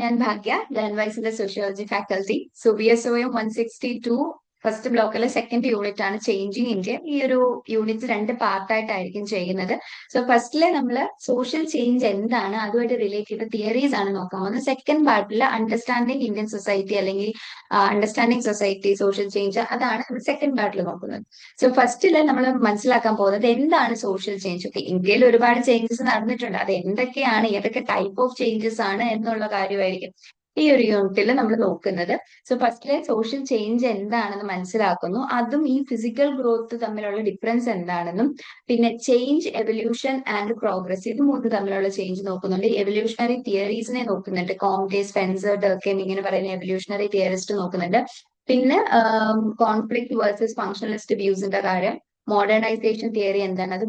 ഞാൻ ഭാഗ്യ, ലേൺവൈസിന്റെ sociology faculty. So BSOM 162 first ബ്ലോക്കിലെ സെക്കൻഡ് യൂണിറ്റ് ആണ് ചേഞ്ചിങ് ഇന്ത്യ. ഈ ഒരു യൂണിറ്റ് രണ്ട് പാർട്ടായിട്ടായിരിക്കും ചെയ്യുന്നത്. സോ ഫസ്റ്റിലെ നമ്മൾ സോഷ്യൽ ചേഞ്ച് എന്താണ്, അതുമായിട്ട് റിലേറ്റ് ചെയ്ത തിയറീസ് ആണ് നോക്കാൻ പോകുന്നത്. സെക്കൻഡ് പാർട്ടിൽ അണ്ടർസ്റ്റാൻഡിങ് ഇന്ത്യൻ സൊസൈറ്റി അല്ലെങ്കിൽ അണ്ടർസ്റ്റാൻഡിങ് സൊസൈറ്റി സോഷ്യൽ ചേഞ്ച്, അതാണ് സെക്കൻഡ് പാർട്ടിൽ നോക്കുന്നത്. സോ ഫസ്റ്റില് നമ്മൾ മനസ്സിലാക്കാൻ പോകുന്നത് എന്താണ് സോഷ്യൽ ചേഞ്ച്. ഒക്കെ ഇന്ത്യയിൽ ഒരുപാട് ചേഞ്ചസ് നടന്നിട്ടുണ്ട്, അത് എന്തൊക്കെയാണ്, ഏതൊക്കെ ടൈപ്പ് ഓഫ് ചേഞ്ചസ് ആണ് എന്നുള്ള കാര്യമായിരിക്കും ഈ ഒരു യൂണിറ്റിൽ നമ്മൾ നോക്കുന്നത്. സോ ഫസ്റ്റിലെ സോഷ്യൽ ചേഞ്ച് എന്താണെന്ന് മനസ്സിലാക്കുന്നു, അതും ഈ ഫിസിക്കൽ ഗ്രോത്ത് തമ്മിലുള്ള ഡിഫറൻസ് എന്താണെന്നും, പിന്നെ ചേഞ്ച്, എവല്യൂഷൻ ആൻഡ് പ്രോഗ്രസ്, ഇത് മൂന്ന് തമ്മിലുള്ള ചേഞ്ച് നോക്കുന്നുണ്ട്. എവല്യൂഷണറി തിയറീസിനെ നോക്കുന്നുണ്ട്. കോംറ്റെ, സ്പെൻസർ, ഡർക്കെയിം ഇങ്ങനെ പറയുന്ന എവല്യൂഷണറി തിയറിസ്റ്റ് നോക്കുന്നുണ്ട്. പിന്നെ കോൺഫ്ലിക്ട് വേഴ്സസ് ഫങ്ഷണലിസ്റ്റ് വ്യൂസിന്റെ കാര്യം, മോഡേണൈസേഷൻ തിയറി എന്താണ്, അത്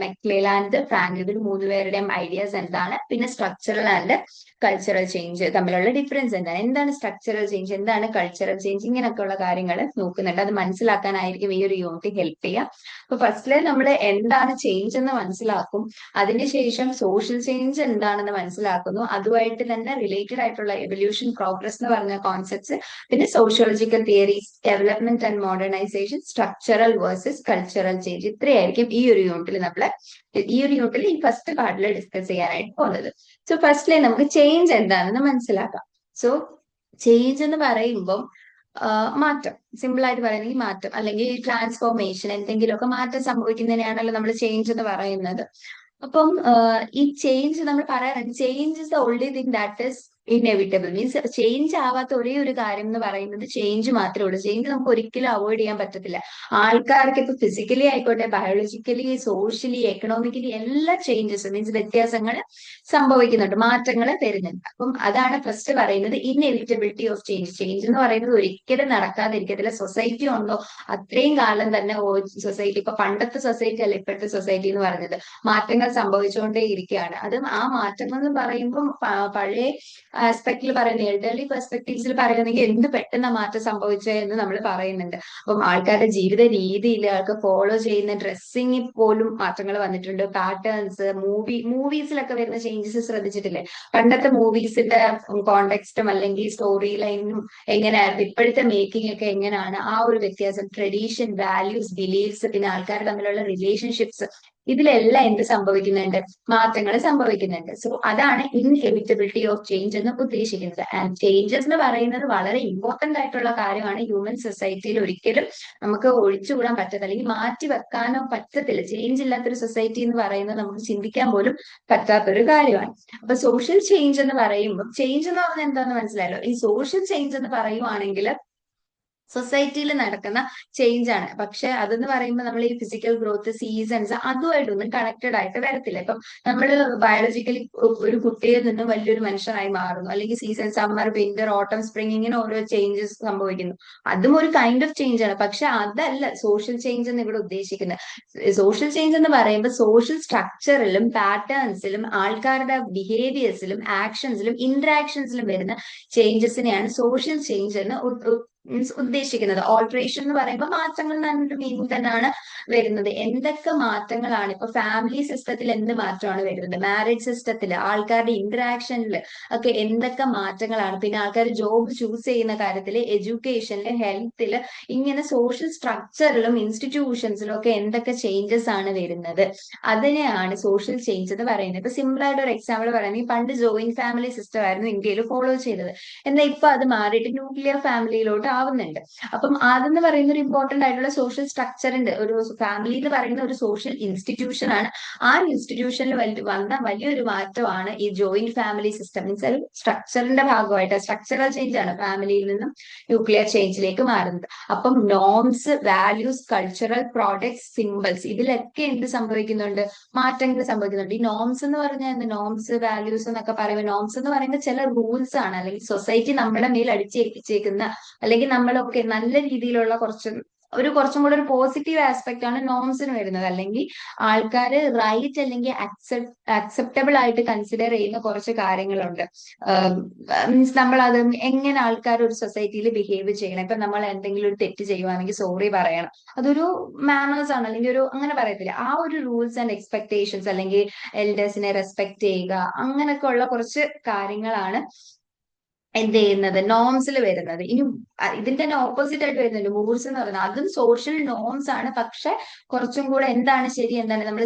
മെക്ലെലാൻഡ്, ഫ്രാങ്ക്, ഇവർ മൂന്നുപേരുടെയും ഐഡിയാസ് എന്താണ്, പിന്നെ സ്ട്രക്ചറൽ ആൻഡ് കൾച്ചറൽ ചേഞ്ച് തമ്മിലുള്ള ഡിഫറൻസ് എന്താണ്, എന്താണ് സ്ട്രക്ചറൽ ചേഞ്ച്, എന്താണ് കൾച്ചറൽ ചേഞ്ച്, ഇങ്ങനെയൊക്കെയുള്ള കാര്യങ്ങൾ നോക്കുന്നുണ്ട്. അത് മനസ്സിലാക്കാനായിരിക്കും ഈ ഒരു യൂണിറ്റ് ഹെൽപ്പ് ചെയ്യുക. അപ്പൊ ഫസ്റ്റില് നമ്മൾ എന്താണ് ചേഞ്ച് എന്ന് മനസ്സിലാക്കും, അതിനുശേഷം സോഷ്യൽ ചേഞ്ച് എന്താണെന്ന് മനസ്സിലാക്കുന്നു, അതുമായിട്ട് തന്നെ റിലേറ്റഡ് ആയിട്ടുള്ള എവല്യൂഷൻ, പ്രോഗ്രസ് എന്ന് പറഞ്ഞ കോൺസെപ്റ്റ്സ്, പിന്നെ sociological theories, development and modernisation, structural versus cultural change, ഇത്രയായിരിക്കും ഈ ഒരു യൂണിറ്റിൽ ഈ ഫസ്റ്റ് പാർട്ടിൽ ഡിസ്കസ് ചെയ്യാനായിട്ട് പോകുന്നത്. സോ ഫസ്റ്റിലെ നമുക്ക് ചേഞ്ച് എന്താണെന്ന് മനസ്സിലാക്കാം. സോ ചേഞ്ച് എന്ന് പറയുമ്പം മാറ്റം, സിമ്പിൾ ആയിട്ട് പറയുന്നെങ്കിൽ മാറ്റം അല്ലെങ്കിൽ ട്രാൻസ്ഫോർമേഷൻ, എന്തെങ്കിലുമൊക്കെ മാറ്റം സംഭവിക്കുന്നതിനെയാണല്ലോ നമ്മൾ ചേഞ്ച് എന്ന് പറയുന്നത്. അപ്പം ഈ ചേഞ്ച് നമ്മൾ പറയാറുണ്ട്, change is the only thing that is inevitable. Means change ആവാത്ത ഒരേ ഒരു കാര്യം എന്ന് പറയുന്നത് ചേഞ്ച് മാത്രമേ ഉള്ളൂ. ചേഞ്ച് നമുക്ക് ഒരിക്കലും അവോയ്ഡ് ചെയ്യാൻ പറ്റത്തില്ല. ആൾക്കാർക്ക് ഇപ്പൊ ഫിസിക്കലി ആയിക്കോട്ടെ, ബയോളജിക്കലി, സോഷ്യലി, എക്കണോമിക്കലി എല്ലാ ചേഞ്ചസ് മീൻസ് വ്യത്യാസങ്ങൾ സംഭവിക്കുന്നുണ്ട്, മാറ്റങ്ങൾ വരുന്നുണ്ട്. അപ്പം അതാണ് ഫസ്റ്റ് പറയുന്നത്, ഇൻഎവിറ്റബിലിറ്റി ഓഫ് ചേഞ്ച്. ചേഞ്ച് എന്ന് പറയുന്നത് ഒരിക്കലും നടക്കാതിരിക്കത്തില്ല. സൊസൈറ്റി ഉണ്ടോ അത്രയും കാലം തന്നെ സൊസൈറ്റി, ഇപ്പൊ പണ്ടത്തെ സൊസൈറ്റി അല്ല ഇപ്പോഴത്തെ സൊസൈറ്റി എന്ന് പറഞ്ഞത്, മാറ്റങ്ങൾ സംഭവിച്ചുകൊണ്ടേ ഇരിക്കുകയാണ്. അതും ആ മാറ്റങ്ങൾ എന്ന് പറയുമ്പോൾ പഴയ ആസ്പെക്റ്റിൽ പറയുന്നത്, എൽഡർലി പെർസ്പെക്ടീവ്സിൽ പറയുന്നെങ്കിൽ എന്ത് പെട്ടെന്ന് മാറ്റം സംഭവിച്ചത് എന്ന് നമ്മൾ പറയുന്നുണ്ട്. അപ്പം ആൾക്കാരുടെ ജീവിത രീതിയിൽ, ആൾക്ക് ഫോളോ ചെയ്യുന്ന ഡ്രസ്സിങ്ങിൽ പോലും മാറ്റങ്ങൾ വന്നിട്ടുണ്ട്. പാറ്റേൺസ്, മൂവീസിലൊക്കെ വരുന്ന ചേഞ്ചസ് ശ്രദ്ധിച്ചിട്ടില്ലേ? പണ്ടത്തെ മൂവീസിന്റെ കോണ്ടെക്സ്റ്റും അല്ലെങ്കിൽ സ്റ്റോറി ലൈനും എങ്ങനെയായിരുന്നു, ഇപ്പോഴത്തെ മേക്കിംഗ് ഒക്കെ എങ്ങനെയാണ്, ആ ഒരു വ്യത്യാസം, ട്രഡീഷൻ, വാല്യൂസ്, ബിലീഫ്സ്, പിന്നെ ആൾക്കാർ തമ്മിലുള്ള റിലേഷൻഷിപ്സ്, ഇതിലെല്ലാം എന്ത് സംഭവിക്കുന്നുണ്ട്, മാറ്റങ്ങൾ സംഭവിക്കുന്നുണ്ട്. സോ അതാണ് ഇൻഎവിറ്റബിലിറ്റി ഓഫ് ചേഞ്ച് എന്ന് ഉദ്ദേശിക്കുന്നത്. ആൻഡ് ചേഞ്ചസ് എന്ന് പറയുന്നത് വളരെ ഇമ്പോർട്ടന്റ് ആയിട്ടുള്ള കാര്യമാണ്. ഹ്യൂമൻ സൊസൈറ്റിയിൽ ഒരിക്കലും നമുക്ക് ഒഴിച്ചുകൂടാൻ പറ്റത്തില്ല, അല്ലെങ്കിൽ മാറ്റി വെക്കാനോ പറ്റത്തില്ല. ചേഞ്ച് ഇല്ലാത്തൊരു സൊസൈറ്റി എന്ന് പറയുന്നത് നമുക്ക് ചിന്തിക്കാൻ പോലും പറ്റാത്തൊരു കാര്യമാണ്. അപ്പൊ സോഷ്യൽ ചേഞ്ച് എന്ന് പറയുമ്പോൾ, ചേഞ്ച് എന്ന് പറഞ്ഞാൽ എന്താണെന്ന് മനസ്സിലായല്ലോ. ഈ സോഷ്യൽ ചേഞ്ച് എന്ന് പറയുവാണെങ്കിൽ സൊസൈറ്റിയിൽ നടക്കുന്ന ചേഞ്ച് ആണ്. പക്ഷെ അതെന്ന് പറയുമ്പോൾ നമ്മൾ ഈ ഫിസിക്കൽ ഗ്രോത്ത്, സീസൺസ്, അതുമായിട്ടൊന്നും കണക്റ്റഡ് ആയിട്ട് വരത്തില്ല. ഇപ്പം നമ്മൾ ബയോളജിക്കലി ഒരു കുട്ടിയിൽ നിന്ന് വലിയൊരു മനുഷ്യനായി മാറുന്നു, അല്ലെങ്കിൽ സീസൺ, സമ്മർ, വിന്റർ, ഓട്ടം, സ്പ്രിംഗ്, ഇങ്ങനെ ഓരോ ചേഞ്ചസ് സംഭവിക്കുന്നു. അതും ഒരു കൈൻഡ് ഓഫ് ചേഞ്ച് ആണ്. പക്ഷെ അതല്ല സോഷ്യൽ ചേഞ്ച് എന്ന് ഇവിടെ ഉദ്ദേശിക്കുന്നത്. സോഷ്യൽ ചേഞ്ച് എന്ന് പറയുമ്പോൾ സോഷ്യൽ സ്ട്രക്ചറിലും പാറ്റേൺസിലും ആൾക്കാരുടെ ബിഹേവിയേഴ്സിലും ആക്ഷൻസിലും ഇന്ററാക്ഷൻസിലും വരുന്ന ചേഞ്ചസിനെയാണ് സോഷ്യൽ ചേഞ്ച് എന്ന് മീൻസ് ഉദ്ദേശിക്കുന്നത്. ഓൾട്രേഷൻ എന്ന് പറയുമ്പോൾ മാറ്റങ്ങൾ എന്നൊരു മീനിങ് തന്നെയാണ് വരുന്നത്. എന്തൊക്കെ മാറ്റങ്ങളാണ് ഇപ്പൊ ഫാമിലി സിസ്റ്റത്തിൽ എന്ത് മാറ്റമാണ് വരുന്നത്, മാരേജ് സിസ്റ്റത്തിൽ, ആൾക്കാരുടെ ഇന്ററാക്ഷനിൽ ഒക്കെ എന്തൊക്കെ മാറ്റങ്ങളാണ്, പിന്നെ ആൾക്കാർ ജോബ് ചൂസ് ചെയ്യുന്ന കാര്യത്തിൽ, എഡ്യൂക്കേഷനിൽ, ഹെൽത്തിൽ, ഇങ്ങനെ സോഷ്യൽ സ്ട്രക്ചറിലും ഇൻസ്റ്റിറ്റ്യൂഷൻസിലും ഒക്കെ എന്തൊക്കെ ചേഞ്ചസ് ആണ് വരുന്നത്, അതിനെയാണ് സോഷ്യൽ ചേഞ്ച് എന്ന് പറയുന്നത്. ഇപ്പൊ സിമ്പിൾ ആയിട്ട് ഒരു എക്സാമ്പിൾ പറയുകയാണെങ്കിൽ, പണ്ട് ജോയിന്റ് ഫാമിലി സിസ്റ്റം ആയിരുന്നു ഇന്ത്യയിൽ ഫോളോ ചെയ്തത്. എന്നാൽ ഇപ്പൊ അത് മാറിയിട്ട് ന്യൂക്ലിയർ ഫാമിലിയിലോട്ട് ആവുന്നുണ്ട്. അപ്പം അതെന്ന് പറയുന്ന ഒരു ഇമ്പോർട്ടന്റ് ആയിട്ടുള്ള സോഷ്യൽ സ്ട്രക്ചർ ഉണ്ട്. ഒരു ഫാമിലി എന്ന് പറയുന്ന ഒരു സോഷ്യൽ ഇൻസ്റ്റിറ്റ്യൂഷൻ ആണ്. ആ ഇൻസ്റ്റിറ്റ്യൂഷനിൽ വന്ന വലിയൊരു മാറ്റമാണ് ഈ ജോയിന്റ് ഫാമിലി സിസ്റ്റം. മീൻസ് ഒരു സ്ട്രക്ചറിന്റെ ഭാഗമായിട്ട് സ്ട്രക്ചറൽ ചേഞ്ച് ആണ് ഫാമിലിയിൽ നിന്നും ന്യൂക്ലിയർ ചേഞ്ചിലേക്ക് മാറുന്നത്. അപ്പം norms, values, cultural products, symbols, ഇതിലൊക്കെ എന്ത് സംഭവിക്കുന്നുണ്ട്, മാറ്റങ്ങൾ സംഭവിക്കുന്നുണ്ട്. ഈ നോംസ് എന്ന് പറഞ്ഞാൽ എന്ത്, നോംസ്, വാല്യൂസ് എന്നൊക്കെ പറയുമ്പോൾ, നോംസ് എന്ന് പറയുന്നത് ചില റൂൾസ് ആണ്, അല്ലെങ്കിൽ സൊസൈറ്റി നമ്മുടെ മേൽ അടിച്ചേൽപ്പിച്ചേക്കുന്ന, അല്ലെങ്കിൽ നമ്മളൊക്കെ നല്ല രീതിയിലുള്ള കുറച്ച് ഒരു കുറച്ചും കൂടെ ഒരു പോസിറ്റീവ് ആസ്പെക്ട് ആണ് നോംസിന് വരുന്നത്. അല്ലെങ്കിൽ ആൾക്കാർ റൈറ്റ് അല്ലെങ്കിൽ അക്സെപ്റ്റബിൾ ആയിട്ട് കൺസിഡർ ചെയ്യുന്ന കുറച്ച് കാര്യങ്ങളുണ്ട്. മീൻസ് നമ്മൾ അത് എങ്ങനെ ആൾക്കാർ ഒരു സൊസൈറ്റിയിൽ ബിഹേവ് ചെയ്യണം. ഇപ്പൊ നമ്മൾ എന്തെങ്കിലും ഒരു തെറ്റ് ചെയ്യുവാണെങ്കിൽ സോറി പറയണം, അതൊരു മാനേഴ്സ് ആണ്. അല്ലെങ്കിൽ ഒരു അങ്ങനെ പറയത്തില്ല, ആ ഒരു റൂൾസ് ആൻഡ് എക്സ്പെക്ടേഷൻസ്, അല്ലെങ്കിൽ എൽഡേഴ്സിനെ റെസ്പെക്ട് ചെയ്യുക, അങ്ങനെയൊക്കെ ഉള്ള കുറച്ച് കാര്യങ്ങളാണ് എന്ത് ചെയ്യുന്നത് നോംസിൽ വരുന്നത്. ഇനി ഇതിന്റെ തന്നെ ഓപ്പോസിറ്റ് ആയിട്ട് വരുന്നുണ്ട് മൂഡ്സ് എന്ന് പറയുന്നത്. അതും സോഷ്യൽ നോംസ് ആണ്, പക്ഷെ കുറച്ചും കൂടെ എന്താണ് ശരി, എന്താണ് നമ്മൾ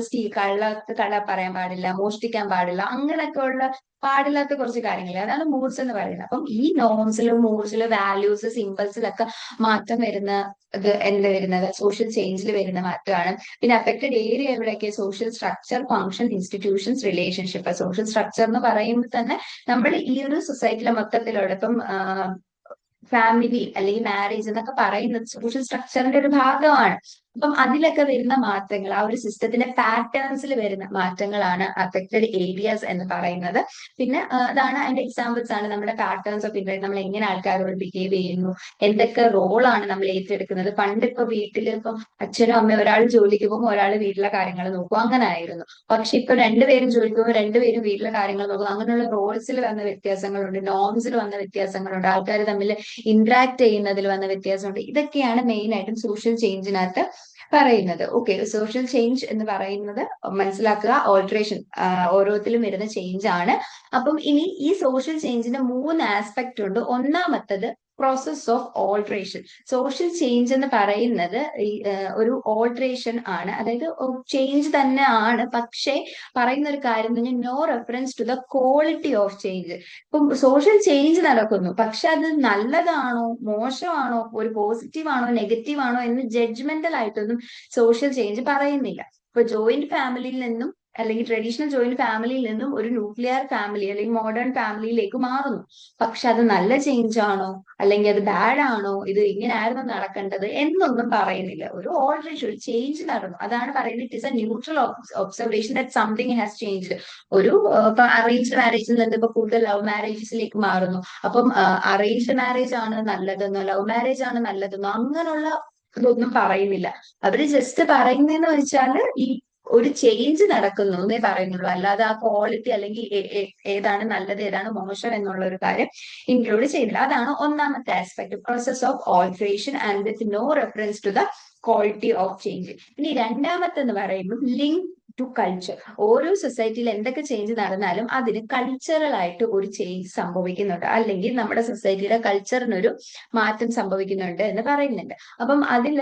കള്ള പറയാൻ പാടില്ല, മോഷ്ടിക്കാൻ പാടില്ല, അങ്ങനെയൊക്കെ ഉള്ള പാടില്ലാത്ത കുറച്ച് കാര്യങ്ങൾ, അതാണ് മൂഡ്സ് എന്ന് പറയുന്നത്. അപ്പം ഈ നോംസിലും മൂഡ്സിലും വാല്യൂസ് സിമ്പിൾസിലൊക്കെ മാറ്റം വരുന്ന ഇത് എന്ത് വരുന്നത് സോഷ്യൽ ചേഞ്ചിൽ വരുന്ന മാറ്റമാണ്. പിന്നെ അഫക്റ്റഡ് ഏരിയ എവിടെയൊക്കെ social structure, function, institutions, relationship. Social structure എന്ന് പറയുമ്പോൾ തന്നെ നമ്മൾ ഈ ഒരു സൊസൈറ്റിയിലെ മൊത്തത്തിലുള്ള ഇപ്പം ഫാമിലി അല്ലെങ്കിൽ മാരേജ് എന്നൊക്കെ പറയുന്നത് സോഷ്യൽ സ്ട്രക്ചറിന്റെ ഒരു ഭാഗമാണ്. അപ്പം അതിലൊക്കെ വരുന്ന മാറ്റങ്ങൾ, ആ ഒരു സിസ്റ്റത്തിന്റെ പാറ്റേൺസിൽ വരുന്ന മാറ്റങ്ങളാണ് അഫക്റ്റഡ് ഏരിയാസ് എന്ന് പറയുന്നത്. പിന്നെ അതാണ് അതിന്റെ എക്സാമ്പിൾസ് ആണ് നമ്മുടെ പാറ്റേൺസ് ഓഫ് ഇൻട്രസ്റ്റ്. നമ്മൾ എങ്ങനെ ആൾക്കാരോട് ബിഹേവ് ചെയ്യുന്നു, എന്തൊക്കെ റോളാണ് നമ്മൾ ഏറ്റെടുക്കുന്നത്. പണ്ട് ഇപ്പൊ വീട്ടിൽ ഇപ്പം അച്ഛനും അമ്മയും ഒരാൾ ജോലിക്ക് പോകും, ഒരാൾ വീട്ടിലെ കാര്യങ്ങൾ നോക്കും, അങ്ങനെ ആയിരുന്നു. പക്ഷെ ഇപ്പൊ രണ്ടുപേരും ജോലിക്ക് പോകും, രണ്ടുപേരും വീട്ടിലെ കാര്യങ്ങൾ നോക്കും. അങ്ങനെയുള്ള റോൾസിൽ വന്ന വ്യത്യാസങ്ങളുണ്ട്, നോംസിൽ വന്ന വ്യത്യാസങ്ങളുണ്ട്, ആൾക്കാർ തമ്മിൽ ഇന്ററാക്ട് ചെയ്യുന്നതിൽ വന്ന വ്യത്യാസമുണ്ട്. ഇതൊക്കെയാണ് മെയിൻ ആയിട്ടും സോഷ്യൽ ചേഞ്ചിനകത്ത് പറയുന്നത്. ഓക്കെ, സോഷ്യൽ ചേഞ്ച് എന്ന് പറയുന്നത് മനസ്സിലാക്കുക, ഓൾട്രേഷൻ, ഓരോരുത്തരും വരുന്ന ചേഞ്ച് ആണ്. അപ്പം ഇനി ഈ സോഷ്യൽ ചേഞ്ചിന്റെ 3 ആസ്പെക്ട് ഉണ്ട്. ഒന്നാമത്തത് process of alteration. Social change എന്ന് പറയുന്നത് ഒരു ഓൾട്രേഷൻ ആണ്, അതായത് ചേഞ്ച് തന്നെ ആണ്. പക്ഷേ പറയുന്ന ഒരു കാര്യം തന്നെ no reference to the quality of change. ഇപ്പം സോഷ്യൽ ചേഞ്ച് നടക്കുന്നു, പക്ഷെ അത് നല്ലതാണോ മോശമാണോ, ഒരു പോസിറ്റീവ് ആണോ നെഗറ്റീവ് ആണോ എന്ന് ജഡ്ജ്മെന്റൽ ആയിട്ടൊന്നും സോഷ്യൽ ചേഞ്ച് പറയുന്നില്ല. ഇപ്പൊ ജോയിന്റ് ഫാമിലിയിൽ നിന്നും അല്ലെങ്കിൽ ട്രഡീഷണൽ ജോയിന്റ് ഫാമിലിയിൽ നിന്നും ഒരു ന്യൂക്ലിയർ ഫാമിലി അല്ലെങ്കിൽ മോഡേൺ ഫാമിലിയിലേക്ക് മാറുന്നു. പക്ഷെ അത് നല്ല ചേഞ്ച് ആണോ അല്ലെങ്കിൽ അത് ബാഡ് ആണോ, ഇത് ഇങ്ങനെയായിരുന്നു നടക്കേണ്ടത് എന്നൊന്നും പറയുന്നില്ല. ഒരു ഓൾറേഷൻ, ഒരു ചേഞ്ച് നടന്നു, അതാണ് പറയുന്നത്. It is A neutral observation that something has changed. ഒരു ഇപ്പൊ അറേഞ്ച്ഡ് മാരേജിൽ നിന്ന് ഇപ്പൊ കൂടുതൽ ലവ് മാരേജസിലേക്ക് മാറുന്നു. അപ്പം അറേഞ്ച്ഡ് മാരേജ് ആണ് നല്ലതെന്നോ ലവ് മാരേജ് ആണ് നല്ലതെന്നോ അങ്ങനെയുള്ള ഇതൊന്നും പറയുന്നില്ല. അവര് ജസ്റ്റ് പറയുന്നതെന്ന് വെച്ചാല് ഈ ഒരു ചേഞ്ച് നടക്കുന്നു എന്നേ പറയുന്നുള്ളൂ. അല്ലാതെ ആ ക്വാളിറ്റി അല്ലെങ്കിൽ ഏതാണ് നല്ലത് ഏതാണ് മോശം എന്നുള്ള ഒരു കാര്യം ഇൻക്ലൂഡ് ചെയ്യുന്നില്ല. അതാണ് ഒന്നാമത്തെ aspect, process of alteration and with no reference to the quality of change. ഇനി രണ്ടാമത്തെന്ന് പറയുമ്പോൾ ലിങ്ക് ടു കൾച്ചർ. ഓരോ സൊസൈറ്റിയിൽ എന്തൊക്കെ ചേഞ്ച് നടന്നാലും അതിന് കൾച്ചറൽ ആയിട്ട് ഒരു ചേഞ്ച് സംഭവിക്കുന്നുണ്ട്, അല്ലെങ്കിൽ നമ്മുടെ സൊസൈറ്റിയുടെ കൾച്ചറിനൊരു മാറ്റം സംഭവിക്കുന്നുണ്ട് എന്ന് പറയുന്നുണ്ട്. അപ്പം അതിൽ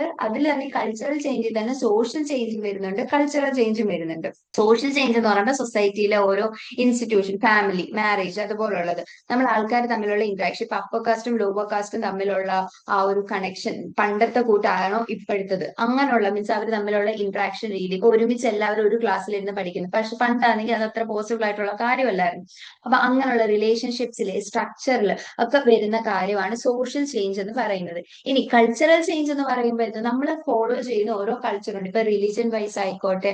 തന്നെ കൾച്ചറൽ ചേഞ്ചിൽ തന്നെ സോഷ്യൽ ചേഞ്ചും വരുന്നുണ്ട്, കൾച്ചറൽ ചേഞ്ചും വരുന്നുണ്ട്. സോഷ്യൽ ചേഞ്ച് എന്ന് പറയുമ്പോൾ സൊസൈറ്റിയിലെ ഓരോ ഇൻസ്റ്റിറ്റ്യൂഷൻ, ഫാമിലി, മാരേജ്, അതുപോലുള്ളത് നമ്മൾ ആൾക്കാർ തമ്മിലുള്ള ഇന്ററാക്ഷൻ, ഇപ്പൊ അപ്പർ കാസ്റ്റും ലോവർ കാസ്റ്റും തമ്മിലുള്ള ആ ഒരു കണക്ഷൻ പണ്ടത്തെ കൂട്ടാണോ ഇപ്പോഴത്തത്, അങ്ങനെയുള്ള മീൻസ് അവർ തമ്മിലുള്ള ഇന്ററാക്ഷൻ രീതി. ഇപ്പൊ ഒരുമിച്ച് എല്ലാവരും ഒരു ക്ലാസ്സിലിരുന്ന് പഠിക്കുന്നു, പക്ഷെ പണ്ടാണെങ്കിൽ അത് അത്ര പോസിബിൾ ആയിട്ടുള്ള കാര്യമല്ലായിരുന്നു. അപ്പൊ അങ്ങനെയുള്ള റിലേഷൻഷിപ്സിലെ സ്ട്രക്ചറിൽ ഒക്കെ വരുന്ന കാര്യമാണ് സോഷ്യൽ ചേഞ്ച് എന്ന് പറയുന്നത്. ഇനി കൾച്ചറൽ ചേഞ്ച് എന്ന് പറയുമ്പോൾ നമ്മൾ ഫോളോ ചെയ്യുന്ന ഓരോ കൾച്ചറുണ്ട്. ഇപ്പൊ റിലീജിയൻ വൈസ് ആയിക്കോട്ടെ,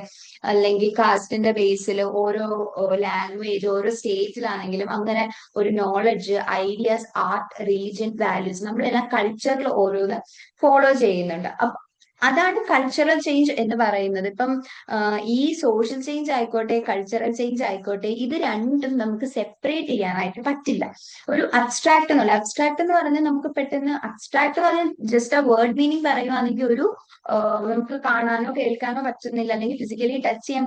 അല്ലെങ്കിൽ കാസ്റ്റിന്റെ ബേസിൽ ഓരോ ലാംഗ്വേജ്, ഓരോ സ്റ്റേറ്റിലാണെങ്കിലും അങ്ങനെ ഒരു knowledge, ideas, art, religion, values നമ്മളെല്ലാം കൾച്ചറിൽ ഓരോന്ന് ഫോളോ ചെയ്യുന്നുണ്ട്. അതാണ് കൾച്ചറൽ ചേഞ്ച് എന്ന് പറയുന്നത്. ഇപ്പം ഈ സോഷ്യൽ ചേഞ്ച് ആയിക്കോട്ടെ കൾച്ചറൽ ചേഞ്ച് ആയിക്കോട്ടെ, ഇത് രണ്ടും നമുക്ക് സെപ്പറേറ്റ് ചെയ്യാനായിട്ട് പറ്റില്ല. ഒരു അബ്സ്ട്രാക്ട് എന്ന് പറഞ്ഞാൽ നമുക്ക് പെട്ടെന്ന് അബ്സ്ട്രാക്ട് എന്ന് പറഞ്ഞാൽ ജസ്റ്റ് ആ വേർഡ് മീനിങ് പറയുവാണെങ്കിൽ ഒരു നമുക്ക് കാണാനോ കേൾക്കാനോ പറ്റുന്നില്ല, അല്ലെങ്കിൽ ഫിസിക്കലി ടച്ച് ചെയ്യാൻ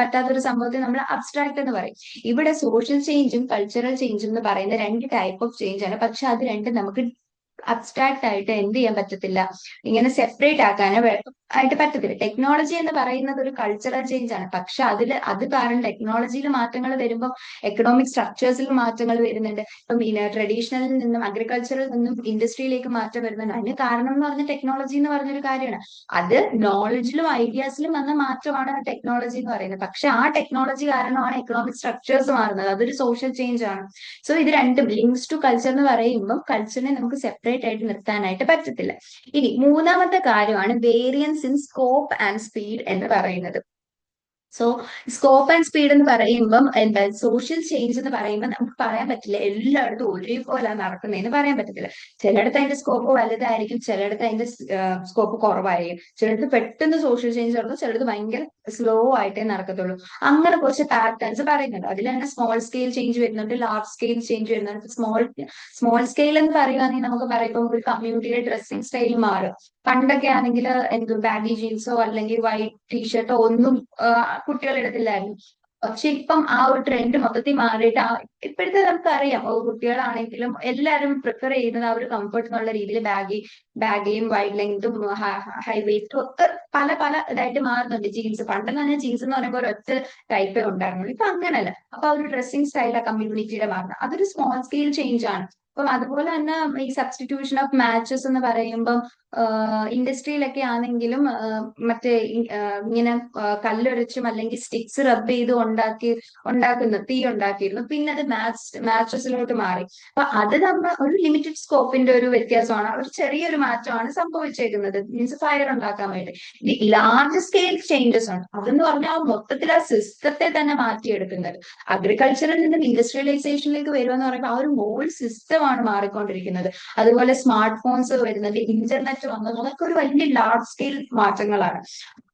പറ്റാത്ത ഒരു സംഭവത്തെ നമ്മൾ അബ്സ്ട്രാക്ട് എന്ന് പറയും. ഇവിടെ സോഷ്യൽ ചേഞ്ചും കൾച്ചറൽ ചേഞ്ചും എന്ന് പറയുന്ന 2 ടൈപ്പ് ഓഫ് ചേഞ്ച് ആണ്. പക്ഷെ അത് രണ്ടും നമുക്ക് അബ്സ്ട്രാക്ട് ആയിട്ട് എന്ത് ചെയ്യാൻ പറ്റത്തില്ല, ഇങ്ങനെ സെപ്പറേറ്റ് ആയിട്ട് പറ്റത്തില്ല. ടെക്നോളജി എന്ന് പറയുന്നത് ഒരു കൾച്ചറൽ ചേഞ്ച് ആണ്. പക്ഷെ അത് കാരണം ടെക്നോളജിയിൽ മാറ്റങ്ങൾ വരുമ്പോൾ എക്കണോമിക് സ്ട്രക്ചേഴ്സിൽ മാറ്റങ്ങൾ വരുന്നുണ്ട്. ഇപ്പം ട്രഡീഷണലിൽ നിന്നും അഗ്രികൾച്ചറിൽ നിന്നും ഇൻഡസ്ട്രിയിലേക്ക് മാറ്റം വരുന്നുണ്ട്. അതിന് കാരണം എന്ന് പറഞ്ഞ ടെക്നോളജി എന്ന് പറഞ്ഞൊരു കാര്യമാണ്. അത് നോളജിലും ഐഡിയാസിലും വന്ന മാറ്റമാണ് ടെക്നോളജി എന്ന് പറയുന്നത്. പക്ഷെ ആ ടെക്നോളജി കാരണമാണ് എക്കണോമിക് സ്ട്രക്ചേഴ്സ് മാറുന്നത്. അതൊരു സോഷ്യൽ ചേഞ്ച് ആണ്. സോ ഇത് രണ്ടും ലിങ്ക്സ് ടു കൾച്ചർ എന്ന് പറയുമ്പോൾ കൾച്ചറിനെ നമുക്ക് സെപ്പറേറ്റ് ആയിട്ട് നിർത്താനായിട്ട് പറ്റത്തില്ല. ഇനി മൂന്നാമത്തെ കാര്യമാണ് variance in scope and speed എന്ന് പറയുന്നത്. സോ സ്കോപ്പ് ആൻഡ് സ്പീഡ് എന്ന് പറയുമ്പം എന്താ സോഷ്യൽ ചേഞ്ച് എന്ന് പറയുമ്പോൾ നമുക്ക് പറയാൻ പറ്റില്ല എല്ലായിടത്തും ഒരേപോലെ നടക്കുന്നതെന്ന് പറയാൻ പറ്റത്തില്ല. ചിലയിടത്ത് അതിന്റെ സ്കോപ്പ് വലുതായിരിക്കും, ചിലയിടത്ത് അതിന്റെ സ്കോപ്പ് കുറവായിരിക്കും. ചിലയിടത്ത് പെട്ടെന്ന് സോഷ്യൽ ചേഞ്ച് നടക്കും, ചിലയിടത്ത് ഭയങ്കര സ്ലോ ആയിട്ടേ നടക്കത്തുള്ളൂ. അങ്ങനെ കുറച്ച് പാറ്റേൺസ് പറയുന്നുണ്ട്. അതിൽ തന്നെ സ്മോൾ സ്കെയിൽ ചേഞ്ച് വരുന്നുണ്ട്, ലാർജ് സ്കെയിൽ ചേഞ്ച് വരുന്നുണ്ട്. സ്മോൾ സ്കെയിൽ എന്ന് പറയുകയാണെങ്കിൽ നമുക്ക് പറയുമ്പോൾ ഒരു കമ്മ്യൂണിറ്റിയുടെ ഡ്രസ്സിംഗ് സ്റ്റൈൽ മാറും. പണ്ടൊക്കെ ആണെങ്കിൽ എന്ത് ബാഗി ജീൻസോ അല്ലെങ്കിൽ വൈറ്റ് ടീഷർട്ടോ ഒന്നും കുട്ടികൾ ഇടത്തില്ലായിരുന്നു. പക്ഷെ ഇപ്പം ആ ഒരു ട്രെൻഡ് മൊത്തത്തിൽ മാറിയിട്ട് ഇപ്പോഴത്തെ നമുക്കറിയാം കുട്ടികളാണെങ്കിലും എല്ലാവരും പ്രിഫർ ചെയ്യുന്നത് ആ ഒരു കംഫർട്ട് എന്നുള്ള രീതിയിൽ ബാഗിയും വൈഡ് ലെങ്തും ഹൈ വെയിറ്റും ഒക്കെ പല പല ഇതായിട്ട് മാറുന്നുണ്ട്. ജീൻസ് പണ്ടെന്ന് പറഞ്ഞാൽ ജീൻസ് എന്ന് പറയുമ്പോൾ ഒരൊറ്റ ടൈപ്പേ ഉണ്ടായിരുന്നുള്ളൂ. ഇപ്പൊ അങ്ങനല്ല. അപ്പൊ ആ ഒരു ഡ്രസ്സിംഗ് സ്റ്റൈൽ ആ കമ്മ്യൂണിറ്റിയുടെ മാറുന്നത് അതൊരു സ്മോൾ സ്കെയിൽ ചേഞ്ച് ആണ്. അപ്പം അതുപോലെ തന്നെ ഈ സബ്സ്റ്റിറ്റ്യൂഷൻ ഓഫ് മാച്ചസ് എന്ന് പറയുമ്പോൾ ഇൻഡസ്ട്രിയിലൊക്കെ ആണെങ്കിലും മറ്റേ ഇങ്ങനെ കല്ലൊരച്ചും അല്ലെങ്കിൽ സ്റ്റിക്സ് റബ്ബ് ചെയ്ത് തീ ഉണ്ടാക്കിയിരുന്നു. പിന്നെ അത് മാച്ചസിലോട്ട് മാറി. അപ്പൊ അത് നമ്മൾ ഒരു ലിമിറ്റഡ് സ്കോപ്പിന്റെ ഒരു വ്യത്യാസമാണ്, ഒരു ചെറിയൊരു മാറ്റമാണ് സംഭവിച്ചേക്കുന്നത്, മീൻസ് ഫയർ ഉണ്ടാക്കാൻ വേണ്ടി. ലാർജ് സ്കെയിൽ ചേഞ്ചസ് ആണ് അതെന്ന് പറഞ്ഞാൽ മൊത്തത്തിൽ ആ സിസ്റ്റത്തെ തന്നെ മാറ്റിയെടുക്കുന്നത്. അഗ്രികൾച്ചറിൽ നിന്നും ഇൻഡസ്ട്രിയലൈസേഷനിലേക്ക് വരുമെന്ന് പറയുമ്പോൾ ആ ഒരു ഹോൾ സിസ്റ്റമാണ് മാറിക്കൊണ്ടിരിക്കുന്നത്. അതുപോലെ സ്മാർട്ട് ഫോൺസ് വരുന്നത്, ഇന്റർനെറ്റ് വന്നത്, അതൊക്കെ ഒരു വലിയ ലാർജ് സ്കെയിൽ മാറ്റങ്ങളാണ്,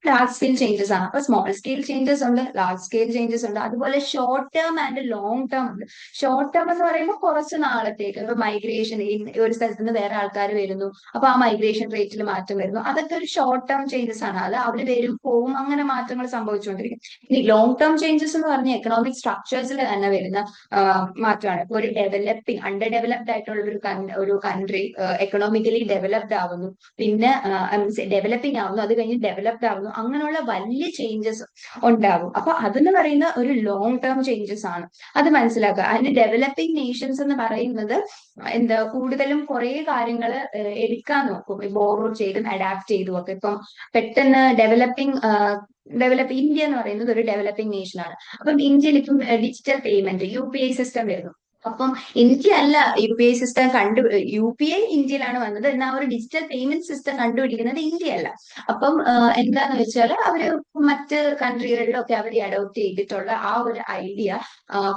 ലാർജ് സ്കെയിൽ ചേഞ്ചസ് ആണ്. അപ്പൊ സ്മോൾ സ്കെയിൽ ചേഞ്ചസ് ഉണ്ട്, ലാർജ് സ്കെയിൽ ചേഞ്ചസ് ഉണ്ട്. അതുപോലെ short term and long term ഉണ്ട്. ഷോർട്ട് ടേം എന്ന് പറയുമ്പോൾ കുറച്ച് നാളത്തേക്ക്, ഇപ്പൊ മൈഗ്രേഷൻ, ഒരു സ്ഥലത്ത് നിന്ന് വേറെ ആൾക്കാർ വരുന്നു, അപ്പൊ ആ മൈഗ്രേഷൻ റേറ്റിൽ മാറ്റം വരുന്നു, അതൊക്കെ ഒരു ഷോർട്ട് ടേം ചേഞ്ചസ് ആണ്. അത് അവര് വരും പോവും, അങ്ങനെ മാറ്റങ്ങൾ സംഭവിച്ചുകൊണ്ടിരിക്കും. ഇനി ലോങ് ടേം ചേഞ്ചസ് എന്ന് പറഞ്ഞാൽ എക്കണോമിക് സ്ട്രക്ചേഴ്സിൽ തന്നെ വരുന്ന മാറ്റമാണ്. ഇപ്പൊ ഒരു അണ്ടർ ഡെവലപ്ഡ് ആയിട്ടുള്ള ഒരു കൺട്രി എക്കണോമിക്കലി ഡെവലപ്ഡ് ആവുന്നു, പിന്നെ ഡെവലപ്പിംഗ് ആവുന്നു, അത് കഴിഞ്ഞ് ഡെവലപ്ഡ് ആവുന്നു, അങ്ങനെയുള്ള വലിയ ചേഞ്ചസ് ഉണ്ടാകും. അപ്പൊ അതെന്ന് പറയുന്ന ഒരു ലോങ് ടേം ചേഞ്ചസ് ആണ്, അത് മനസ്സിലാക്കുക. അതിന് ഡെവലപ്പിംഗ് നേഷൻസ് എന്ന് പറയുന്നത് എന്താ കൂടുതലും കുറെ കാര്യങ്ങൾ എടുക്കാൻ നോക്കും, ബോറോ ചെയ്തും അഡാപ്റ്റ് ചെയ്തും ഒക്കെ. ഇപ്പം പെട്ടെന്ന് ഇന്ത്യ എന്ന് പറയുന്നത് ഒരു ഡെവലപ്പിംഗ് നേഷൻ ആണ്. അപ്പം ഇന്ത്യയിൽ ഇപ്പം ഡിജിറ്റൽ പേയ്മെന്റ് UPI സിസ്റ്റം വരുന്നു. അപ്പം ഇന്ത്യ അല്ല UPI സിസ്റ്റം UPI ഇന്ത്യയിലാണ് വന്നത്, എന്നാൽ ഒരു ഡിജിറ്റൽ പേയ്മെന്റ് സിസ്റ്റം കണ്ടുപിടിക്കുന്നത് ഇന്ത്യ അല്ല. അപ്പം എന്താന്ന് വെച്ചാൽ അവര് മറ്റ് കൺട്രികളിലൊക്കെ അവർ അഡോപ്റ്റ് ചെയ്തിട്ടുള്ള ആ ഒരു ഐഡിയ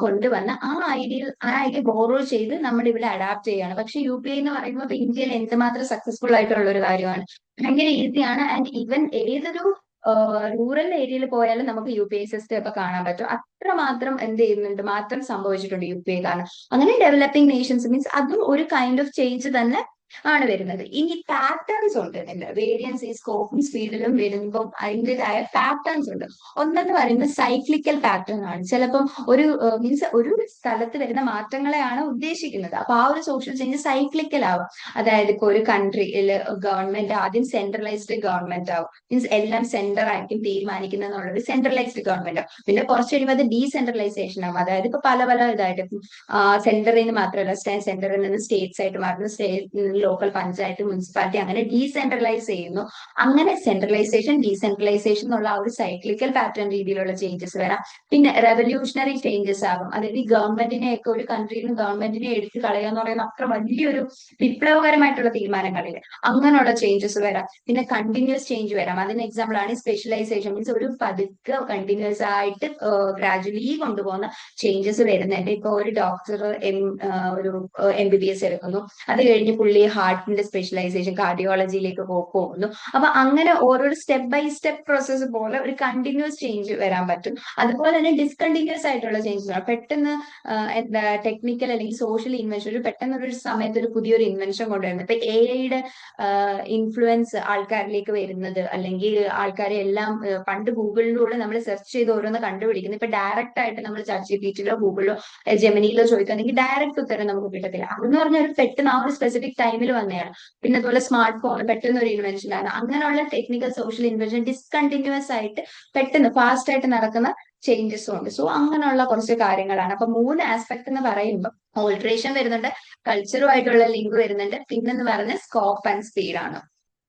കൊണ്ടുവന്ന് ആ ഐഡിയ ബോറോ ചെയ്ത് നമ്മുടെ ഇവിടെ അഡാപ്റ്റ് ചെയ്യാണ്. പക്ഷെ UPI എന്ന് പറയുമ്പോൾ ഇന്ത്യയിൽ എന്തുമാത്രം സക്സസ്ഫുൾ ആയിട്ടുള്ള ഒരു കാര്യമാണ്, ഭയങ്കര ഈസിയാണ്. ആൻഡ് ഈവൻ ഏതൊരു റൂറൽ ഏരിയയിൽ പോയാലും നമുക്ക് UPI സിസ്റ്റം ഒക്കെ കാണാൻ പറ്റും. അത്രമാത്രം എന്ത് ചെയ്യുന്നുണ്ട്, മാറ്റം സംഭവിച്ചിട്ടുണ്ട് UPI കാരണം. അങ്ങനെ ഡെവലപ്പിംഗ് നേഷൻസ് മീൻസ് അതും ഒരു കൈൻഡ് ഓഫ് ചേഞ്ച് തന്നെ ആണ് വരുന്നത്. ഇനി പാറ്റേൺസ് ഉണ്ട്, വേരിയൻസ് ഈ സ്കോപ്പും സ്പീഡിലും വരുമ്പോൾ അതിൻ്റെതായ പാറ്റേൺസ് ഉണ്ട്. ഒന്നെന്ന് പറയുന്നത് സൈക്ലിക്കൽ പാറ്റേൺ ആണ്. ചിലപ്പം മീൻസ് ഒരു സ്ഥലത്ത് വരുന്ന മാറ്റങ്ങളെയാണ് ഉദ്ദേശിക്കുന്നത്. അപ്പൊ ആ ഒരു സോഷ്യൽ ചേഞ്ച് സൈക്ലിക്കൽ ആവും. അതായത് ഇപ്പൊ ഒരു കൺട്രിയിൽ ഗവൺമെന്റ് ആദ്യം സെൻട്രലൈസ്ഡ് ഗവൺമെന്റ് ആവും, മീൻസ് എല്ലാം സെന്റർ ആയിരിക്കും തീരുമാനിക്കുന്നത് എന്നുള്ളത് സെൻട്രലൈസ്ഡ് ഗവൺമെന്റ് ആവും. പിന്നെ കുറച്ച് കഴിയുമ്പോൾ അത് ഡീസെൻട്രലൈസേഷൻ ആവും. അതായത് ഇപ്പൊ പല പല ഇതായിട്ട് സെന്ററിൽ നിന്ന് മാത്രമല്ല, സെന്ററിൽ നിന്ന് സ്റ്റേറ്റ്സ് ആയിട്ട് മാറുന്നു, സ്റ്റേറ്റ് ലോക്കൽ പഞ്ചായത്ത് മുനിസിപ്പാലിറ്റി അങ്ങനെ ഡീസെൻട്രലൈസ് ചെയ്യുന്നു. അങ്ങനെ സെൻട്രലൈസേഷൻ ഡീസെൻട്രലൈസേഷൻ എന്നുള്ള ആ ഒരു സൈക്ലിക്കൽ പാറ്റേൺ രീതിയിലുള്ള ചേഞ്ചസ് വരാം. പിന്നെ റെവല്യൂഷണറി ചേഞ്ചസ് ആകും. അതായത് ഈ ഗവൺമെന്റിനെയൊക്കെ ഒരു കൺട്രിയിൽ നിന്ന് ഗവൺമെന്റിനെ എടുത്ത് കളയുക എന്ന് പറയുന്ന അത്ര വലിയൊരു വിപ്ലവകരമായിട്ടുള്ള തീരുമാനങ്ങളില്ല, അങ്ങനെയുള്ള ചേഞ്ചസ് വരാം. പിന്നെ കണ്ടിന്യൂസ് ചേഞ്ച് വരാം. അതിന് എക്സാമ്പിൾ ആണ് സ്പെഷ്യലൈസേഷൻ, മീൻസ് ഒരു പതുക്കെ കണ്ടിന്യൂസ് ആയിട്ട് ഗ്രാജുവലി കൊണ്ടുപോകുന്ന ചേഞ്ചസ് വരുന്നുണ്ട്. ഇപ്പൊ ഒരു ഡോക്ടർ ഒരു MBBS എടുക്കുന്നു, അത് കഴിഞ്ഞ് പുള്ളി ഹാർട്ടിന്റെ സ്പെഷ്യലൈസേഷൻ കാർഡിയോളജിയിലേക്ക് പോകുന്നു. അപ്പൊ അങ്ങനെ ഓരോ സ്റ്റെപ്പ് ബൈ സ്റ്റെപ്പ് പ്രോസസ്സ് പോലെ ഒരു കണ്ടിന്യൂസ് ചേഞ്ച് വരാൻ പറ്റും. അതുപോലെ തന്നെ ഡിസ്കണ്ടിന്യൂസ് ആയിട്ടുള്ള ചേഞ്ചസ് ആണ്. പെട്ടെന്ന് എന്താ ടെക്നിക്കൽ അല്ലെങ്കിൽ സോഷ്യൽ ഇൻവെൻഷൻ, ഒരു പെട്ടെന്ന് ഒരു സമയത്ത് ഒരു പുതിയൊരു ഇൻവെൻഷൻ കൊണ്ടുവരുന്നത്. ഇപ്പൊ AI ഇൻഫ്ലുവൻസ് ആൾക്കാരിലേക്ക് വരുന്നത്, അല്ലെങ്കിൽ ആൾക്കാരെ എല്ലാം പണ്ട് ഗൂഗിളിലൂടെ നമ്മൾ സെർച്ച് ചെയ്ത് ഓരോന്ന് കണ്ടുപിടിക്കുന്നത്, ഇപ്പൊ ഡയറക്റ്റ് ആയിട്ട് നമ്മൾ ChatGPT-ലോ ഗൂഗിളിലോ ജെമിനിയിലോ ചോദിക്കുകയാണെങ്കിൽ ഡയറക്റ്റ് ഉത്തരം നമുക്ക് കിട്ടത്തില്ല. അതെന്ന് പറഞ്ഞാൽ ഒരു പെട്ടെന്ന് ആ ഒരു സ്പെസിഫിക് ടൈമിൽ വന്നതാണ്. പിന്നെ അതുപോലെ സ്മാർട്ട് ഫോൺ പെട്ടെന്ന് ഒരു ഇൻവെൻഷൻ ആണ്. അങ്ങനെയുള്ള ടെക്നിക്കൽ സോഷ്യൽ ഇൻവെൻഷൻ ഡിസ്കണ്ടിന്യൂസ് ആയിട്ട് പെട്ടെന്ന് ഫാസ്റ്റ് ആയിട്ട് നടക്കുന്ന ചേഞ്ചസും ഉണ്ട്. സോ അങ്ങനെയുള്ള കുറച്ച് കാര്യങ്ങളാണ്. അപ്പൊ 3 ആസ്പെക്ട് എന്ന് പറയുമ്പോൾ ഓൾട്രേഷൻ വരുന്നുണ്ട്, കൾച്ചറുമായിട്ടുള്ള ലിങ്ക് വരുന്നുണ്ട്, പിന്നെന്ന് പറഞ്ഞ സ്കോപ്പ് ആൻഡ് സ്പീഡ് ആണ്.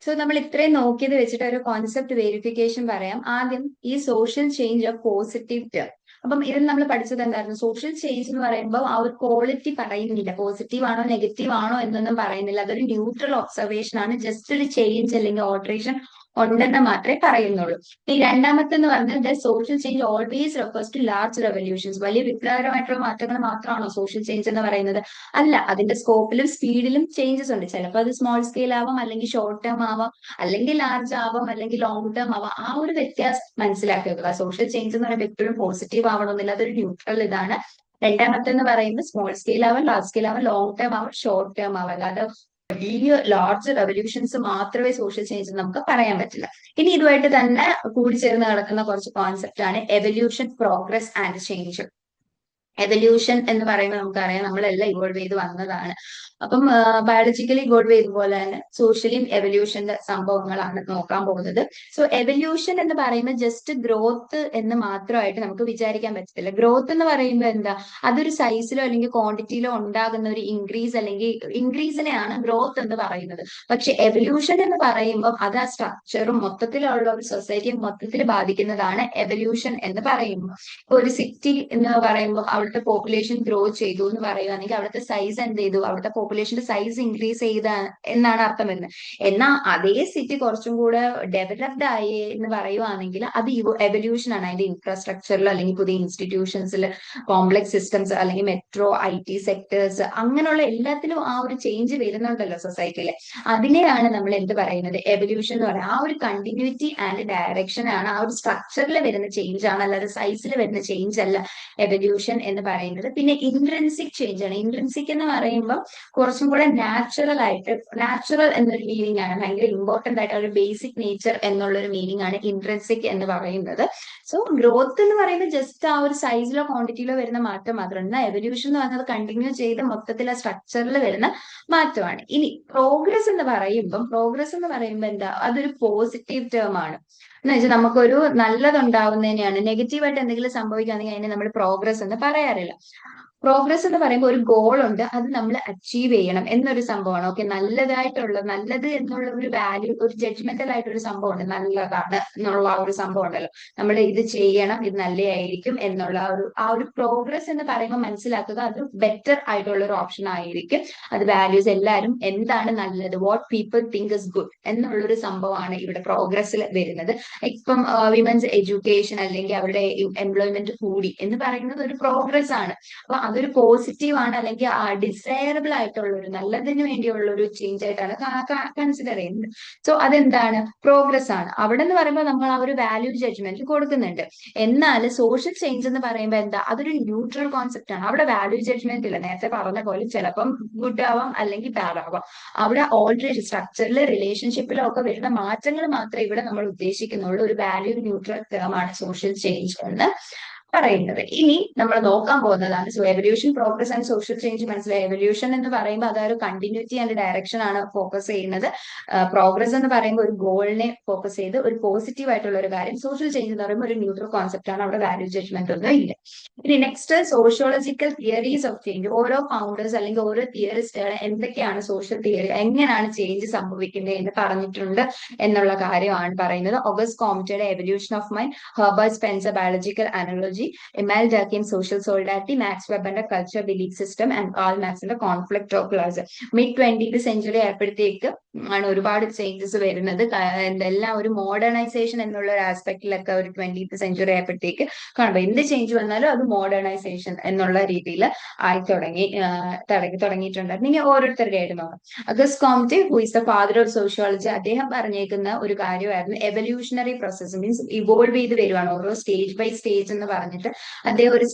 സോ നമ്മൾ ഇത്രയും നോക്കിയത് വെച്ചിട്ട് ഒരു കോൺസെപ്റ്റ് വെരിഫിക്കേഷൻ പറയാം. ആദ്യം ഈ social change of positive term. അപ്പം ഇതിൽ നമ്മൾ പഠിച്ചത് എന്തായിരുന്നു, സോഷ്യൽ ചേഞ്ച് എന്ന് പറയുമ്പോൾ ആ ഒരു ക്വാളിറ്റി പറയുന്നില്ല, പോസിറ്റീവ് ആണോ നെഗറ്റീവ് ആണോ എന്നൊന്നും പറയുന്നില്ല. അതൊരു ന്യൂട്രൽ ഒബ്സർവേഷൻ ആണ്, ജസ്റ്റ് ഒരു ചേഞ്ച് അല്ലെങ്കിൽ ഓൾട്രേഷൻ ഉണ്ടെന്ന് മാത്രമേ പറയുന്നുള്ളൂ. ഈ രണ്ടാമത്തെന്ന് പറഞ്ഞാൽ the social change always refers to large revolutions. വലിയ വിപ്ലവകരമായിട്ടുള്ള മാറ്റങ്ങൾ മാത്രമാണോ സോഷ്യൽ ചേഞ്ച് എന്ന് പറയുന്നത്? അല്ല, അതിന്റെ സ്കോപ്പിലും സ്പീഡിലും ചേഞ്ചസ് ഉണ്ട്. ചിലപ്പോൾ അത് സ്മോൾ സ്കെയിൽ ആവാം, അല്ലെങ്കിൽ ഷോർട്ട് ടേം ആവാം, അല്ലെങ്കിൽ ലാർജ് ആവാം, അല്ലെങ്കിൽ ലോങ് ടേം ആവാം. ആ ഒരു വ്യത്യാസം മനസ്സിലാക്കുക. സോഷ്യൽ ചേഞ്ച് എന്ന് പറയുമ്പോൾ എപ്പോഴും പോസിറ്റീവ് ആവണമെന്നില്ല, അതൊരു ന്യൂട്രൽ ഇതാണ്. രണ്ടാമത്തെ എന്ന് പറയുന്നത് സ്മോൾ സ്കെയിൽ ആവാം, ലാർജ് സ്കെയിൽ ആവാം, ലോങ് ടേം ആവാം, ഷോർട്ട് ടേം ആവാം. അല്ലാതെ വലിയ ലാർജ് റെവല്യൂഷൻസ് മാത്രമേ സോഷ്യൽ ചേഞ്ച് നമുക്ക് പറയാൻ പറ്റില്ല. ഇനി ഇതുമായിട്ട് തന്നെ കൂടിച്ചേർന്ന് കിടക്കുന്ന കുറച്ച് കോൺസെപ്റ്റ് ആണ് evolution, progress and change. Evolution എന്ന് പറയുമ്പോൾ നമുക്കറിയാം നമ്മളെല്ലാം ഇവോൾവ് ചെയ്ത് വന്നതാണ്. അപ്പം ബയോളജിക്കലി ഇവോൾവ് ചെയ്ത പോലെ തന്നെ സോഷ്യലി എവല്യൂഷന്റെ സംഭവങ്ങളാണ് നോക്കാൻ പോകുന്നത്. സോ എവല്യൂഷൻ എന്ന് പറയുമ്പോൾ ജസ്റ്റ് ഗ്രോത്ത് എന്ന് മാത്രമായിട്ട് നമുക്ക് വിചാരിക്കാൻ പറ്റത്തില്ല. ഗ്രോത്ത് എന്ന് പറയുമ്പോൾ എന്താ, അതൊരു സൈസിലോ അല്ലെങ്കിൽ ക്വാണ്ടിറ്റിയിലോ ഉണ്ടാകുന്ന ഒരു ഇൻക്രീസ്, അല്ലെങ്കിൽ ഇൻക്രീസിനെയാണ് ഗ്രോത്ത് എന്ന് പറയുന്നത്. പക്ഷെ എവല്യൂഷൻ എന്ന് പറയുമ്പോൾ അത് ആ സ്ട്രക്ചറും മൊത്തത്തിലുള്ള ഒരു സൊസൈറ്റിയെ മൊത്തത്തിൽ ബാധിക്കുന്നതാണ് എവല്യൂഷൻ എന്ന് പറയുമ്പോൾ. ഒരു സിറ്റി എന്ന് പറയുമ്പോൾ അവിടുത്തെ പോപ്പുലേഷൻ ഗ്രോ ചെയ്തു എന്ന് പറയുകയാണെങ്കിൽ അവിടുത്തെ സൈസ് എന്ത് ചെയ്തു, അവിടുത്തെ പോപ്പുലേഷന്റെ സൈസ് ഇൻക്രീസ് ചെയ്ത എന്നാണ് അർത്ഥം വരുന്നത്. എന്നാൽ അതേ സിറ്റി കുറച്ചും കൂടെ ഡെവലപ്ഡ് ആയി എന്ന് പറയുവാണെങ്കിൽ അത് എവല്യൂഷൻ ആണ്. അതിന്റെ ഇൻഫ്രാസ്ട്രക്ചറിൽ അല്ലെങ്കിൽ പുതിയ ഇൻസ്റ്റിറ്റ്യൂഷൻസിൽ, കോംപ്ലക്സ് സിസ്റ്റംസ്, അല്ലെങ്കിൽ മെട്രോ, IT സെക്ടേഴ്സ്, അങ്ങനെയുള്ള എല്ലാത്തിലും ആ ഒരു ചേഞ്ച് വരുന്നുണ്ടല്ലോ സൊസൈറ്റിയിൽ. അതിനെയാണ് നമ്മൾ എന്ത് പറയുന്നത്, എവല്യൂഷൻ എന്ന് പറയുന്നത്. ആ ഒരു കണ്ടിന്യൂറ്റി ആൻഡ് ഡയറക്ഷൻ ആണ്, ആ ഒരു സ്ട്രക്ചറിൽ വരുന്ന ചേഞ്ച് ആണ്, അല്ലാതെ സൈസിൽ വരുന്ന ചേഞ്ച് അല്ല എവല്യൂഷൻ എന്ന് പറയുന്നത്. പിന്നെ ഇൻട്രിൻസിക് ചേഞ്ച് ആണ്. ഇൻട്രിൻസിക് എന്ന് പറയുമ്പോൾ കുറച്ചും കൂടെ നാച്ചുറൽ എന്നൊരു മീനിങ് ആണ്, ഭയങ്കര ഇമ്പോർട്ടന്റ് ആയിട്ട് ഒരു ബേസിക് നേച്ചർ എന്നുള്ള ഒരു മീനിങ് ആണ് ഇൻട്രിൻസിക് എന്ന് പറയുന്നത്. സോ ഗ്രോത്ത് എന്ന് പറയുമ്പോൾ ജസ്റ്റ് ആ ഒരു സൈസിലോ ക്വാണ്ടിറ്റിയിലോ വരുന്ന മാറ്റം മാത്രമാണ്. എവല്യൂഷൻ എന്ന് പറയുന്നത് കണ്ടിന്യൂ ചെയ്ത് മൊത്തത്തിൽ ആ സ്ട്രക്ചറിൽ വരുന്ന മാറ്റമാണ്. ഇനി പ്രോഗ്രസ് എന്ന് പറയുമ്പോൾ എന്താ, അതൊരു പോസിറ്റീവ് ടേം ആണ്. എന്ന് വെച്ചാൽ നമുക്കൊരു നല്ലതുണ്ടാവുന്നതിനെയാണ്. നെഗറ്റീവായിട്ട് എന്തെങ്കിലും സംഭവിക്കുകയാണെങ്കിൽ അതിനെ നമ്മൾ പ്രോഗ്രസ് എന്ന് പറയാറില്ല. പ്രോഗ്രസ് എന്ന് പറയുമ്പോൾ ഒരു ഗോൾ ഉണ്ട്, അത് നമ്മൾ അച്ചീവ് ചെയ്യണം എന്നൊരു സംഭവമാണ്. ഓക്കെ, നല്ലത് എന്നുള്ള ഒരു വാല്യൂ, ഒരു ജഡ്ജ്മെന്റൽ ആയിട്ടൊരു സംഭവമുണ്ട്, നല്ലതാണ് എന്നുള്ള ആ ഒരു സംഭവം ഉണ്ടല്ലോ. നമ്മൾ ഇത് ചെയ്യണം, ഇത് നല്ലതായിരിക്കും എന്നുള്ള ആ ഒരു പ്രോഗ്രസ് എന്ന് പറയുമ്പോൾ മനസ്സിലാക്കുക അത് ബെറ്റർ ആയിട്ടുള്ള ഒരു ഓപ്ഷൻ ആയിരിക്കും. അത് വാല്യൂസ് എല്ലാവരും എന്താണ് നല്ലത്, what people think is good എന്നുള്ളൊരു സംഭവമാണ് ഇവിടെ പ്രോഗ്രസ്സിൽ വരുന്നത്. ഇപ്പം വിമൻസ് എഡ്യൂക്കേഷൻ അല്ലെങ്കിൽ അവരുടെ എംപ്ലോയ്മെന്റ് കൂടി എന്ന് പറയുന്നത് ഒരു പ്രോഗ്രസ് ആണ്. അപ്പൊ അതൊരു പോസിറ്റീവ് ആണ്, അല്ലെങ്കിൽ ഡിസയറബിൾ ആയിട്ടുള്ള ഒരു നല്ലതിന് വേണ്ടിയുള്ള ഒരു ചേഞ്ച് ആയിട്ടാണ് കൺസിഡർ ചെയ്യുന്നത്. സോ അതെന്താണ്, പ്രോഗ്രസ് ആണ്. അവിടെ എന്ന് പറയുമ്പോൾ നമ്മൾ ആ ഒരു വാല്യൂ ജഡ്ജ്മെന്റ് കൊടുക്കുന്നുണ്ട്. എന്നാൽ സോഷ്യൽ ചേഞ്ച് എന്ന് പറയുമ്പോൾ എന്താ, അതൊരു ന്യൂട്രൽ കോൺസെപ്റ്റ് ആണ്. അവിടെ വാല്യൂ ജഡ്ജ്മെന്റ് ഇല്ല. നേരത്തെ പറഞ്ഞ പോലെ ചിലപ്പം ഗുഡ് ആവാം അല്ലെങ്കിൽ ബാഡ് ആവാം. അവിടെ ഓൾറെഡി സ്ട്രക്ചറിൽ, റിലേഷൻഷിപ്പിലോ ഒക്കെ വരുന്ന മാറ്റങ്ങൾ മാത്രമേ ഇവിടെ നമ്മൾ ഉദ്ദേശിക്കുന്നുള്ളൂ. ഒരു വാല്യൂ ന്യൂട്രൽ ടേം ആണ് സോഷ്യൽ ചേഞ്ച് എന്ന് പറയുന്നത്. ഇനി നമ്മൾ നോക്കാൻ പോകുന്നതാണ് so evolution, progress and social change മനസ്സിലായി. എവല്യൂഷൻ എന്ന് പറയുമ്പോൾ അതൊരു കണ്ടിന്യൂറ്റി ആൻഡ് ഡയറക്ഷൻ ആണ് ഫോക്കസ് ചെയ്യുന്നത്. പ്രോഗ്രസ് എന്ന് പറയുമ്പോൾ ഒരു ഗോളിനെ ഫോക്കസ് ചെയ്ത് ഒരു പോസിറ്റീവ് ആയിട്ടുള്ള ഒരു കാര്യം. സോഷ്യൽ ചേഞ്ച് എന്ന് പറയുമ്പോൾ ഒരു ന്യൂട്രൽ കോൺസെപ്റ്റ് ആണ്, അവിടെ വാല്യൂ ജഡ്ജ്മെന്റ് ഒന്നും ഇല്ല. ഇനി next, sociological theories of change. ഓരോ ഫൗണ്ടേഴ്സ് അല്ലെങ്കിൽ ഓരോ തിയറിസ്റ്റുകൾ എന്തൊക്കെയാണ് സോഷ്യൽ തിയറി, എങ്ങനെയാണ് ചേഞ്ച് സംഭവിക്കുന്നത് എന്ന് പറഞ്ഞിട്ടുണ്ട് എന്നുള്ള കാര്യമാണ് പറയുന്നത്. ഓഗസ്റ്റ് കോംറ്റയുടെ evolution of mind, Herbert Spencer biological analogy, Emile Durkheim social solidarity, Max വെബറിന്റെ culture belief system and Karl മാർക്സിന്റെ conflict of class. Mid 20th century ആയപ്പോഴത്തേക്ക് ആണ് ഒരുപാട് ചേഞ്ചസ് വരുന്നത്. എല്ലാം ഒരു മോഡേണൈസേഷൻ എന്നുള്ള ഒരു ആസ്പെക്റ്റിലൊക്കെ ഒരു 20th സെഞ്ചുറി ആയപ്പോഴത്തേക്ക് കാണുമ്പോൾ എന്ത് ചേഞ്ച് വന്നാലും അത് മോഡേണൈസേഷൻ എന്നുള്ള രീതിയിൽ ആയി തുടങ്ങിയിട്ടുണ്ടായിരുന്നു. ഇനി ഓരോരുത്തരുടെ ആയിട്ട് നോക്കാം. August Comte, who is the father of sociology, അദ്ദേഹം പറഞ്ഞേക്കുന്ന ഒരു കാര്യമായിരുന്നു എവല്യൂഷണറി പ്രോസസ്, മീൻസ് ഇവോൾവ് ചെയ്ത് വരുവാണ് ഓരോ സ്റ്റേജ് ബൈ സ്റ്റേജ് എന്ന് പറഞ്ഞിട്ട്. അദ്ദേഹം ഒരു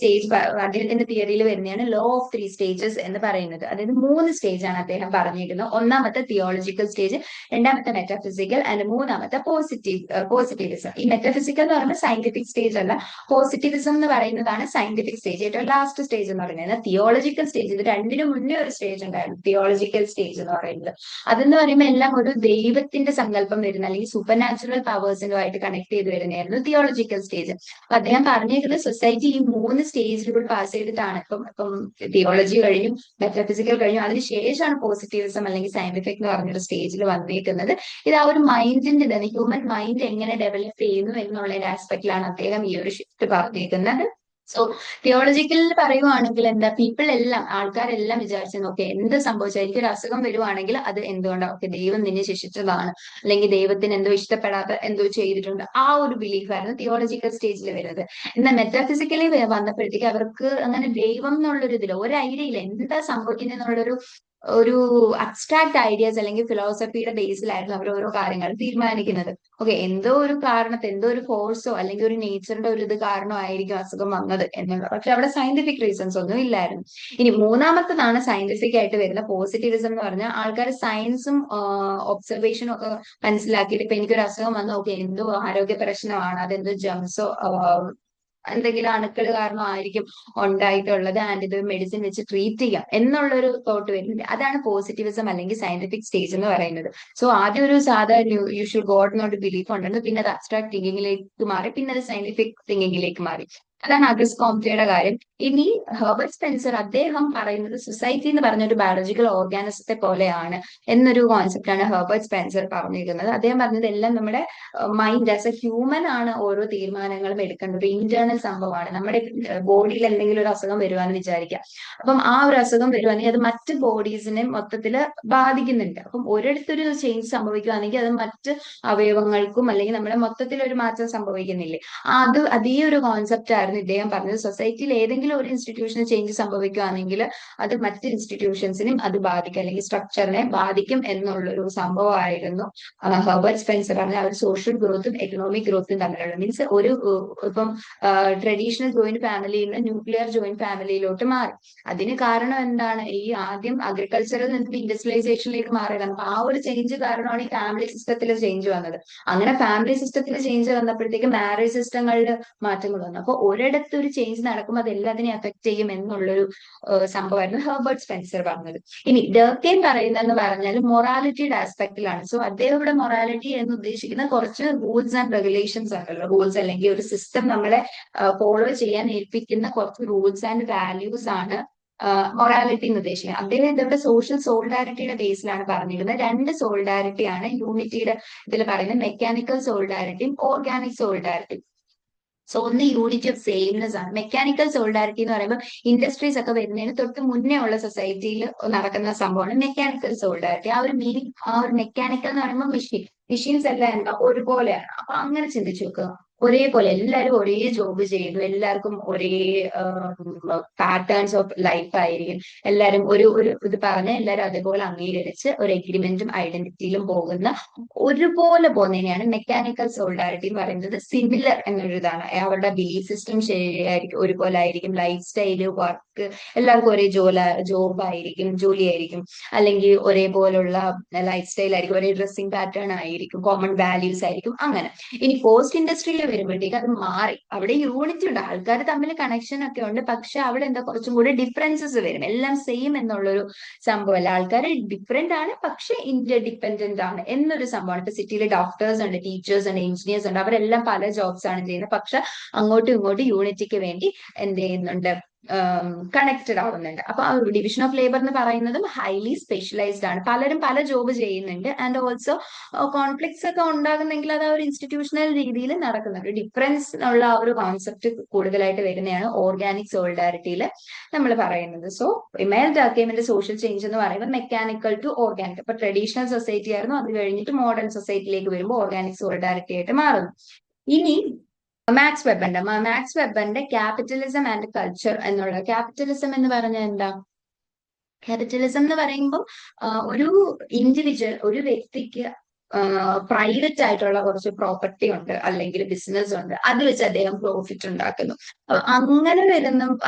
അദ്ദേഹത്തിന്റെ തിയറിയിൽ വരുന്നതാണ് ലോ ഓഫ് 3 സ്റ്റേജസ് എന്ന് പറയുന്നത്. അതായത് 3 സ്റ്റേജ് ആണ് അദ്ദേഹം പറഞ്ഞിരിക്കുന്നത്. ഒന്നാമത്തെ തിയോളജിക്കൽ സ്റ്റേജ്, രണ്ടാമത്തെ മെറ്റാഫിസിക്കൽ, ആൻഡ് മൂന്നാമത്തെ പോസിറ്റിവിസം. ഈ മെറ്റാഫിസിക്കൽ എന്ന് പറയുമ്പോൾ സയന്റിഫിക് സ്റ്റേജ് അല്ല, പോസിറ്റിവിസം എന്ന് പറയുന്നതാണ് സയന്റിഫിക് സ്റ്റേജ്, ഏറ്റവും ലാസ്റ്റ് സ്റ്റേജ് എന്ന് പറയുന്നത്. തിയോളജിക്കൽ സ്റ്റേജ്, ഇത് രണ്ടിനും മുന്നേ ഒരു സ്റ്റേജ് ഉണ്ടായിരുന്നു, തിയോളജിക്കൽ സ്റ്റേജ് എന്ന് പറയുന്നത്. അതെന്ന് പറയുമ്പോൾ എല്ലാം ഒരു ദൈവത്തിന്റെ സങ്കല്പം വരുന്ന അല്ലെങ്കിൽ സൂപ്പർ നാച്ചുറൽ പവേഴ്സിനുമായിട്ട് കണക്ട് ചെയ്ത് വരുന്നതായിരുന്നു തിയോളജിക്കൽ സ്റ്റേജ്. അപ്പൊ അദ്ദേഹം പറഞ്ഞിരിക്കുന്നത് സൊസൈറ്റി ഈ 3 സ്റ്റേജിലൂടെ പാസ് ചെയ്തിട്ടാണ് ഇപ്പം തിയോളജി കഴിഞ്ഞു, മെറ്റാഫിസിക്കൽ കഴിഞ്ഞു, അതിനുശേഷമാണ് പോസിറ്റിവിസം അല്ലെങ്കിൽ സയന്റിഫിക് എന്ന് പറഞ്ഞൊരു സ്റ്റേജിൽ വന്നിരിക്കുന്നത്. ഇത് ആ ഒരു മൈൻഡിന്റെ തന്നെ, ഹ്യൂമൻ മൈൻഡ് എങ്ങനെ ഡെവലപ്പ് ചെയ്യുന്നു എന്നുള്ള ആസ്പെക്റ്റിലാണ് അദ്ദേഹം ഈ ഒരു ഷിഫ്റ്റ് പറഞ്ഞിരിക്കുന്നത്. സോ തിയോളജിക്കലിൽ പറയുവാണെങ്കിൽ എന്താ, പീപ്പിൾ എല്ലാം, ആൾക്കാരെല്ലാം വിചാരിച്ചു നോക്കെ എന്ത് സംഭവിച്ചാൽ എനിക്കൊരു അസുഖം വരുവാണെങ്കിൽ അത് എന്തുകൊണ്ടാണ്, ഓക്കെ ദൈവം നിന്നെ ശിക്ഷിച്ചതാണ്, അല്ലെങ്കിൽ ദൈവത്തിന് എന്തോ ഇഷ്ടപ്പെടാത്ത എന്തോ ചെയ്തിട്ടുണ്ട്, ആ ഒരു ബിലീഫായിരുന്നു തിയോളജിക്കൽ സ്റ്റേജിൽ വരുന്നത്. എന്നാൽ മെറ്റാഫിസിക്കലി വന്നപ്പോഴത്തേക്ക് അവർക്ക് അങ്ങനെ ദൈവം എന്നുള്ളൊരു ഇതില്ല, ഒരു ഐഡിയ ഇല്ല എന്താ സംഭവിക്കുന്നത് എന്നുള്ളൊരു ഒരു അബ്സ്ട്രാക്ട് ഐഡിയാസ് അല്ലെങ്കിൽ ഫിലോസഫിയുടെ ബേസിലായിരുന്നു അവർ ഓരോ കാര്യങ്ങൾ തീരുമാനിക്കുന്നത്. ഓക്കെ, എന്തോ ഒരു കാരണത്തെ, എന്തോ ഒരു ഫോഴ്സോ അല്ലെങ്കിൽ ഒരു നേച്ചറിന്റെ ഒരു ഇത് കാരണമായിരിക്കും അസുഖം വന്നത് എന്നുള്ള, പക്ഷെ അവിടെ സയന്റിഫിക് റീസൺസ് ഒന്നും ഇല്ലായിരുന്നു. ഇനി മൂന്നാമത്തതാണ് സയന്റിഫിക് ആയിട്ട് വരുന്ന പോസിറ്റിവിസം എന്ന് പറഞ്ഞാൽ ആൾക്കാർ സയൻസും ഒബ്സർവേഷനും ഒക്കെ മനസ്സിലാക്കിയിട്ട് ഇപ്പൊ എനിക്കൊരു അസുഖം വന്നു, ഓക്കെ എന്തോ ആരോഗ്യ പ്രശ്നമാണ്, അതെന്തോ ജംസോ എന്തെങ്കിലും അണുക്കൾ കാരണമായിരിക്കും ഉണ്ടായിട്ടുള്ളത്, ആൻഡ് ഇത് മെഡിസിൻ വെച്ച് ട്രീറ്റ് ചെയ്യാം എന്നുള്ളൊരു തോട്ട് വരുന്നുണ്ട്. അതാണ് പോസിറ്റിവിസം അല്ലെങ്കിൽ സയന്റിഫിക് സ്റ്റേജ് എന്ന് പറയുന്നത്. സോ ആദ്യം ഒരു സാധാരണ യൂഷ്വൽ ഗോഡ് എന്നൊരു ബിലീഫ് ഉണ്ടായിരുന്നു, പിന്നെ അത് അബ്സ്ട്രാക്ട് തിങ്കിങ്ങിലേക്ക് മാറി, പിന്നെ അത് സയന്റിഫിക് തിങ്കിങ്ങിലേക്ക് മാറി. അതാണ് അഗസ്റ്റ് കോംപ്റ്റയുടെ കാര്യം. ഇനി ഹെർബർട്ട് സ്പെൻസർ അദ്ദേഹം പറയുന്നത് സൊസൈറ്റി എന്ന് പറഞ്ഞ ഒരു ബയോളജിക്കൽ ഓർഗാനിസത്തെ പോലെയാണ് എന്നൊരു കോൺസെപ്റ്റാണ് ഹെർബർട്ട് സ്പെൻസർ പറഞ്ഞിരിക്കുന്നത്. അദ്ദേഹം പറഞ്ഞത് എല്ലാം നമ്മുടെ മൈൻഡ് ആസ് എ ഹ്യൂമൻ ആണ് ഓരോ തീരുമാനങ്ങളും എടുക്കേണ്ടത്, ഒരു ഇന്റേണൽ സംഭവമാണ്. നമ്മുടെ ബോഡിയിൽ എന്തെങ്കിലും ഒരു അസുഖം വരുവാന്ന് വിചാരിക്കാം, അപ്പം ആ ഒരു അസുഖം വരുവാണെങ്കിൽ അത് മറ്റ് ബോഡീസിനെ മൊത്തത്തിൽ ബാധിക്കുന്നുണ്ട്. അപ്പം ഒരിടത്തൊരു ചേഞ്ച് സംഭവിക്കുകയാണെങ്കിൽ അത് മറ്റ് അവയവങ്ങൾക്കും അല്ലെങ്കിൽ നമ്മുടെ മൊത്തത്തിൽ ഒരു മാറ്റം സംഭവിക്കുന്നില്ലേ, അത് അതേ ഒരു കോൺസെപ്റ്റ് ആയിരുന്നു ഇദ്ദേഹം പറഞ്ഞത്. സൊസൈറ്റിയിൽ ഏതെങ്കിലും ഒരു ഇൻസ്റ്റിറ്റ്യൂഷന് ചേഞ്ച് സംഭവിക്കുകയാണെങ്കിൽ അത് മറ്റ് ഇൻസ്റ്റിറ്റ്യൂഷൻസിനും അത് ബാധിക്കും, അല്ലെങ്കിൽ സ്ട്രക്ചറിനെ ബാധിക്കും എന്നുള്ളൊരു സംഭവമായിരുന്നു ഹെർബർട്ട് സ്പെൻസർ പറഞ്ഞ ഒരു സോഷ്യൽ ഗ്രോത്തും എക്കണോമിക് ഗ്രോത്തും തമ്മിലുള്ള. മീൻസ് ഒരു ഇപ്പം ട്രഡീഷണൽ ജോയിന്റ് ഫാമിലിയിൽ നിന്ന് ന്യൂക്ലിയർ ജോയിന്റ് ഫാമിലിയിലോട്ട് മാറി. അതിന് കാരണം എന്താണ്, ഈ ആദ്യം അഗ്രികൾച്ചറിൽ നിന്ന് ഇൻഡസ്ട്രിയലൈസേഷനിലേക്ക് മാറിയതാണ്. അപ്പൊ ആ ഒരു ചേഞ്ച് കാരണമാണ് ഈ ഫാമിലി സിസ്റ്റത്തിൽ ചേഞ്ച് വന്നത്. അങ്ങനെ ഫാമിലി സിസ്റ്റത്തിൽ ചേഞ്ച് വന്നപ്പോഴത്തേക്ക് മാരേജ് സിസ്റ്റങ്ങളിൽ മാറ്റങ്ങൾ വന്നു. അപ്പൊ ഒരിടത്ത് ഒരു ചേഞ്ച് നടക്കുമ്പോൾ അത് എല്ലാത്തിനെയും അഫക്ട് ചെയ്യും എന്നുള്ളൊരു സംഭവമായിരുന്നു ഹെർബർട്ട് സ്പെൻസർ പറഞ്ഞത്. ഇനി ഡർക്കെയിൻ പറയുന്നതെന്ന് പറഞ്ഞാൽ മൊറാലിറ്റിയുടെ ആസ്പെക്റ്റിലാണ്. സോ അദ്ദേഹം ഇവിടെ മൊറാലിറ്റി എന്ന് ഉദ്ദേശിക്കുന്ന കുറച്ച് റൂൾസ് ആൻഡ് റെഗുലേഷൻസ് ഉണ്ടല്ലോ, റൂൾസ് അല്ലെങ്കിൽ ഒരു സിസ്റ്റം നമ്മളെ ഫോളോ ചെയ്യാൻ ഏൽപ്പിക്കുന്ന കുറച്ച് റൂൾസ് ആൻഡ് വാല്യൂസ് ആണ് മൊറാലിറ്റി എന്ന് ഉദ്ദേശിക്കുന്നത്. അദ്ദേഹം ഇതിവിടെ സോഷ്യൽ സോളിഡാരിറ്റിയുടെ ബേസിലാണ് പറഞ്ഞിരുന്നത്. രണ്ട് സോളിഡാരിറ്റി ആണ് യൂണിറ്റിയുടെ ഇതിൽ പറയുന്നത്, മെക്കാനിക്കൽ സോളിഡാരിറ്റിയും ഓർഗാനിക് സോളിഡാരിറ്റിയും. സോ ഒന്ന് യൂണിറ്റി ഓഫ് സെയിംനെസ് ആണ്. മെക്കാനിക്കൽ സോളിഡാരിറ്റി എന്ന് പറയുമ്പോൾ ഇൻഡസ്ട്രീസ് ഒക്കെ വരുന്നതിന് തൊട്ട് മുന്നേ ഉള്ള സൊസൈറ്റിയിൽ നടക്കുന്ന സംഭവമാണ് മെക്കാനിക്കൽ സോളിഡാരിറ്റി. ആ ഒരു മീനിങ്, ആ ഒരു മെക്കാനിക്കൽ എന്ന് പറയുമ്പോൾ മെഷീൻസ് എല്ലാം എന്താ ഒരുപോലെയാണ്. അപ്പൊ അങ്ങനെ ചിന്തിച്ചു നോക്കുക, ഒരേപോലെ എല്ലാവരും ഒരേ ജോബ് ചെയ്യുന്നു, എല്ലാവർക്കും ഒരേ പാറ്റേൺസ് ഓഫ് ലൈഫ് ആയിരിക്കും, എല്ലാവരും ഒരു ഒരു ഇത് പറഞ്ഞ് എല്ലാവരും അതേപോലെ അംഗീകരിച്ച് ഒരു എഗ്രിമെന്റും ഐഡന്റിറ്റിയിലും പോകുന്ന, ഒരുപോലെ പോകുന്നതിനെയാണ് മെക്കാനിക്കൽ സോളിഡാരിറ്റി എന്ന് പറയുന്നത്. സിമിലർ എന്നൊരു ഇതാണ്, അവരുടെ ബിലീഫ് സിസ്റ്റം ശരിയായിരിക്കും, ഒരുപോലെ ആയിരിക്കും, ലൈഫ് സ്റ്റൈല്, വർക്ക് എല്ലാവർക്കും ഒരേ ജോബായിരിക്കും, ജോലിയായിരിക്കും, അല്ലെങ്കിൽ ഒരേപോലുള്ള ലൈഫ് സ്റ്റൈൽ ആയിരിക്കും, ഒരേ ഡ്രസ്സിംഗ് പാറ്റേൺ ആയിരിക്കും, കോമൺ വാല്യൂസ് ആയിരിക്കും, അങ്ങനെ. ഇനി പോസ്റ്റ് ഇൻഡസ്ട്രിയിൽ വരുമ്പോഴത്തേക്ക് അത് മാറി, അവിടെ യൂണിറ്റി ഉണ്ട്, ആൾക്കാർ തമ്മിൽ കണക്ഷൻ ഒക്കെ ഉണ്ട്, പക്ഷെ അവിടെ എന്താ കുറച്ചും കൂടി ഡിഫറൻസസ് വരും. എല്ലാം സെയിം എന്നുള്ളൊരു സംഭവമല്ല, ആൾക്കാർ ഡിഫറെന്റ് ആണ് പക്ഷെ ഇന്റർ ഡിപ്പെൻഡന്റ് ആണ് എന്നൊരു സംഭവമാണ്. ഇപ്പൊ സിറ്റിയിൽ ഡോക്ടേഴ്സ് ഉണ്ട്, ടീച്ചേഴ്സ് ഉണ്ട്, എഞ്ചിനീയേഴ്സ് ഉണ്ട്, അവരെല്ലാം പല ജോബ്സ് ആണ് ചെയ്യുന്നത്, പക്ഷെ അങ്ങോട്ടും ഇങ്ങോട്ടും യൂണിറ്റിക്ക് വേണ്ടി എന്ത് ചെയ്യുന്നുണ്ട്, കണക്റ്റഡ് ആവുന്നുണ്ട്. അപ്പൊ ആ ഡിവിഷൻ ഓഫ് ലേബർ എന്ന് പറയുന്നതും ഹൈലി സ്പെഷ്യലൈസ്ഡ് ആണ്, പലരും പല ജോബ് ചെയ്യുന്നുണ്ട്, ആൻഡ് ഓൾസോ കോൺഫ്ലിക്ട്സ് ഒക്കെ ഉണ്ടാകുന്നെങ്കിൽ അത് ആ ഒരു ഇൻസ്റ്റിറ്റ്യൂഷണൽ രീതിയിൽ നടക്കുന്നുണ്ട്. ഡിഫറൻസ് ഉള്ള ആ ഒരു കോൺസെപ്റ്റ് കൂടുതലായിട്ട് വരുന്നതാണ് ഓർഗാനിക് സോളിഡാരിറ്റിയിൽ നമ്മൾ പറയുന്നത്. സോ ഇമേൽ ഡർക്കെയിമിന്റെ സോഷ്യൽ ചേഞ്ച് എന്ന് പറയുന്നത് മെക്കാനിക്കൽ ടു ഓർഗാനിക്. അപ്പൊ ട്രഡീഷണൽ സൊസൈറ്റി ആയിരുന്നു, അത് കഴിഞ്ഞിട്ട് മോഡേൺ സൊസൈറ്റിയിലേക്ക് വരുമ്പോൾ ഓർഗാനിക് സോളിഡാരിറ്റി ആയിട്ട് മാറുന്നു. ഇനി മാക്സ് വെബറിന്റെ ക്യാപിറ്റലിസം ആൻഡ് കൾച്ചർ എന്നുള്ള, ക്യാപിറ്റലിസം എന്ന് പറഞ്ഞാൽ എന്താ, ക്യാപിറ്റലിസം എന്ന് പറയുമ്പോൾ ഒരു ഇൻഡിവിജ്വൽ, ഒരു വ്യക്തിക്ക് പ്രൈവറ്റ് ആയിട്ടുള്ള കുറച്ച് പ്രോപ്പർട്ടി ഉണ്ട് അല്ലെങ്കിൽ ബിസിനസ് ഉണ്ട്, അത് വെച്ച് അദ്ദേഹം പ്രോഫിറ്റ് ഉണ്ടാക്കുന്നു.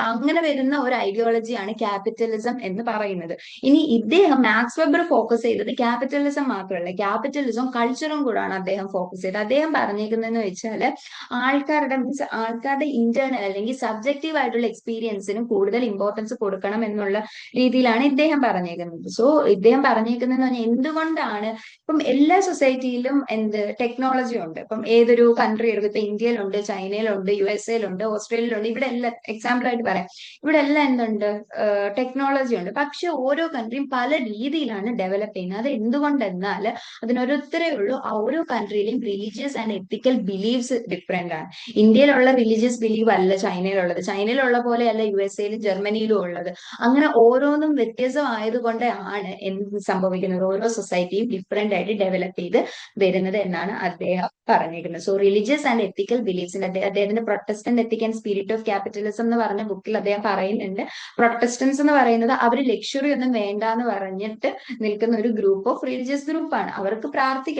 അങ്ങനെ വരുന്ന ഒരു ഐഡിയോളജിയാണ് ക്യാപിറ്റലിസം എന്ന് പറയുന്നത്. ഇനി ഇദ്ദേഹം മാക്സ് വെബർ ഫോക്കസ് ചെയ്തത് ക്യാപിറ്റലിസം മാത്രമല്ല, ക്യാപിറ്റലിസം കൾച്ചറും കൂടാണ് അദ്ദേഹം ഫോക്കസ് ചെയ്തത്. അദ്ദേഹം പറഞ്ഞേക്കുന്നതെന്ന് വെച്ചാല് ആൾക്കാരുടെ ഇന്റേണൽ അല്ലെങ്കിൽ സബ്ജക്റ്റീവ് ആയിട്ടുള്ള എക്സ്പീരിയൻസിനും കൂടുതൽ ഇമ്പോർട്ടൻസ് കൊടുക്കണം എന്നുള്ള രീതിയിലാണ് ഇദ്ദേഹം പറഞ്ഞേക്കുന്നത്. സോ ഇദ്ദേഹം പറഞ്ഞേക്കുന്നതെന്ന് പറഞ്ഞാൽ എന്തുകൊണ്ടാണ് ഇപ്പം എല്ലാ സൊസൈറ്റിയിലും ടെക്നോളജി ഉണ്ട്. ഇപ്പം ഏതൊരു കൺട്രി എടുക്കും, ഇപ്പൊ ഇന്ത്യയിലുണ്ട്, ചൈനയിലുണ്ട്, USA-യിലുണ്ട്, ഓസ്ട്രേലിയയിലുണ്ട്, ഇവിടെ എല്ലാം എക്സാമ്പിൾ ആയിട്ട് പറയാം. ഇവിടെ എല്ലാം എന്തുണ്ട്, ടെക്നോളജി ഉണ്ട്. പക്ഷെ ഓരോ കൺട്രിയും പല രീതിയിലാണ് ഡെവലപ്പ് ചെയ്യുന്നത്. അത് എന്തുകൊണ്ടെന്നാൽ അതിനൊരുത്തരേ ഉള്ളൂ, ആ ഓരോ കൺട്രിയിലും religious and ethical beliefs different ആണ്. ഇന്ത്യയിലുള്ള റിലീജിയസ് ബിലീവ് അല്ല ചൈനയിലുള്ളത്, ചൈനയിലുള്ള പോലെ അല്ല USA-യിലും ജർമ്മനിയിലും ഉള്ളത്. അങ്ങനെ ഓരോന്നും വ്യത്യസ്തമായതുകൊണ്ടാണ് എന്ത് സംഭവിക്കുന്നത്, ഓരോ സൊസൈറ്റിയും ഡിഫറെന്റ് ആയിട്ട് ഡെവലപ്പ് ചെയ്ത് വരുന്നത് എന്നാണ് അദ്ദേഹം പറഞ്ഞിരിക്കുന്നത്. സോ റിലീജിയസ് ആൻഡ് എത്തിക്കൽ ബിലീഫ്സിന്റെ അദ്ദേഹത്തിന്റെ Protestant ethic and spirit of capitalism എന്ന് പറഞ്ഞ ബുക്കിൽ അദ്ദേഹം പറയുന്നുണ്ട്, പ്രൊട്ടസ്റ്റൻസ് എന്ന് പറയുന്നത് അവർ ലക്ഷറി ഒന്നും വേണ്ട എന്ന് പറഞ്ഞിട്ട് നിൽക്കുന്ന ഒരു ഗ്രൂപ്പ് ഓഫ് റിലീജിയസ് ഗ്രൂപ്പാണ്. അവർക്ക്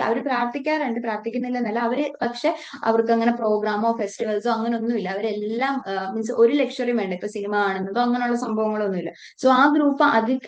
അവർ പ്രാർത്ഥിക്കാറുണ്ട്, പ്രാർത്ഥിക്കുന്നില്ല എന്നല്ല അവര്, പക്ഷെ അവർക്ക് അങ്ങനെ പ്രോഗ്രാമോ ഫെസ്റ്റിവൽസോ അങ്ങനെ ഒന്നുമില്ല. അവരെല്ലാം മീൻസ് ഒരു ലക്ഷറിയും വേണ്ട, ഇപ്പൊ സിനിമ കാണുന്നതോ അങ്ങനെയുള്ള സംഭവങ്ങളൊന്നുമില്ല. സോ ആ ഗ്രൂപ്പ്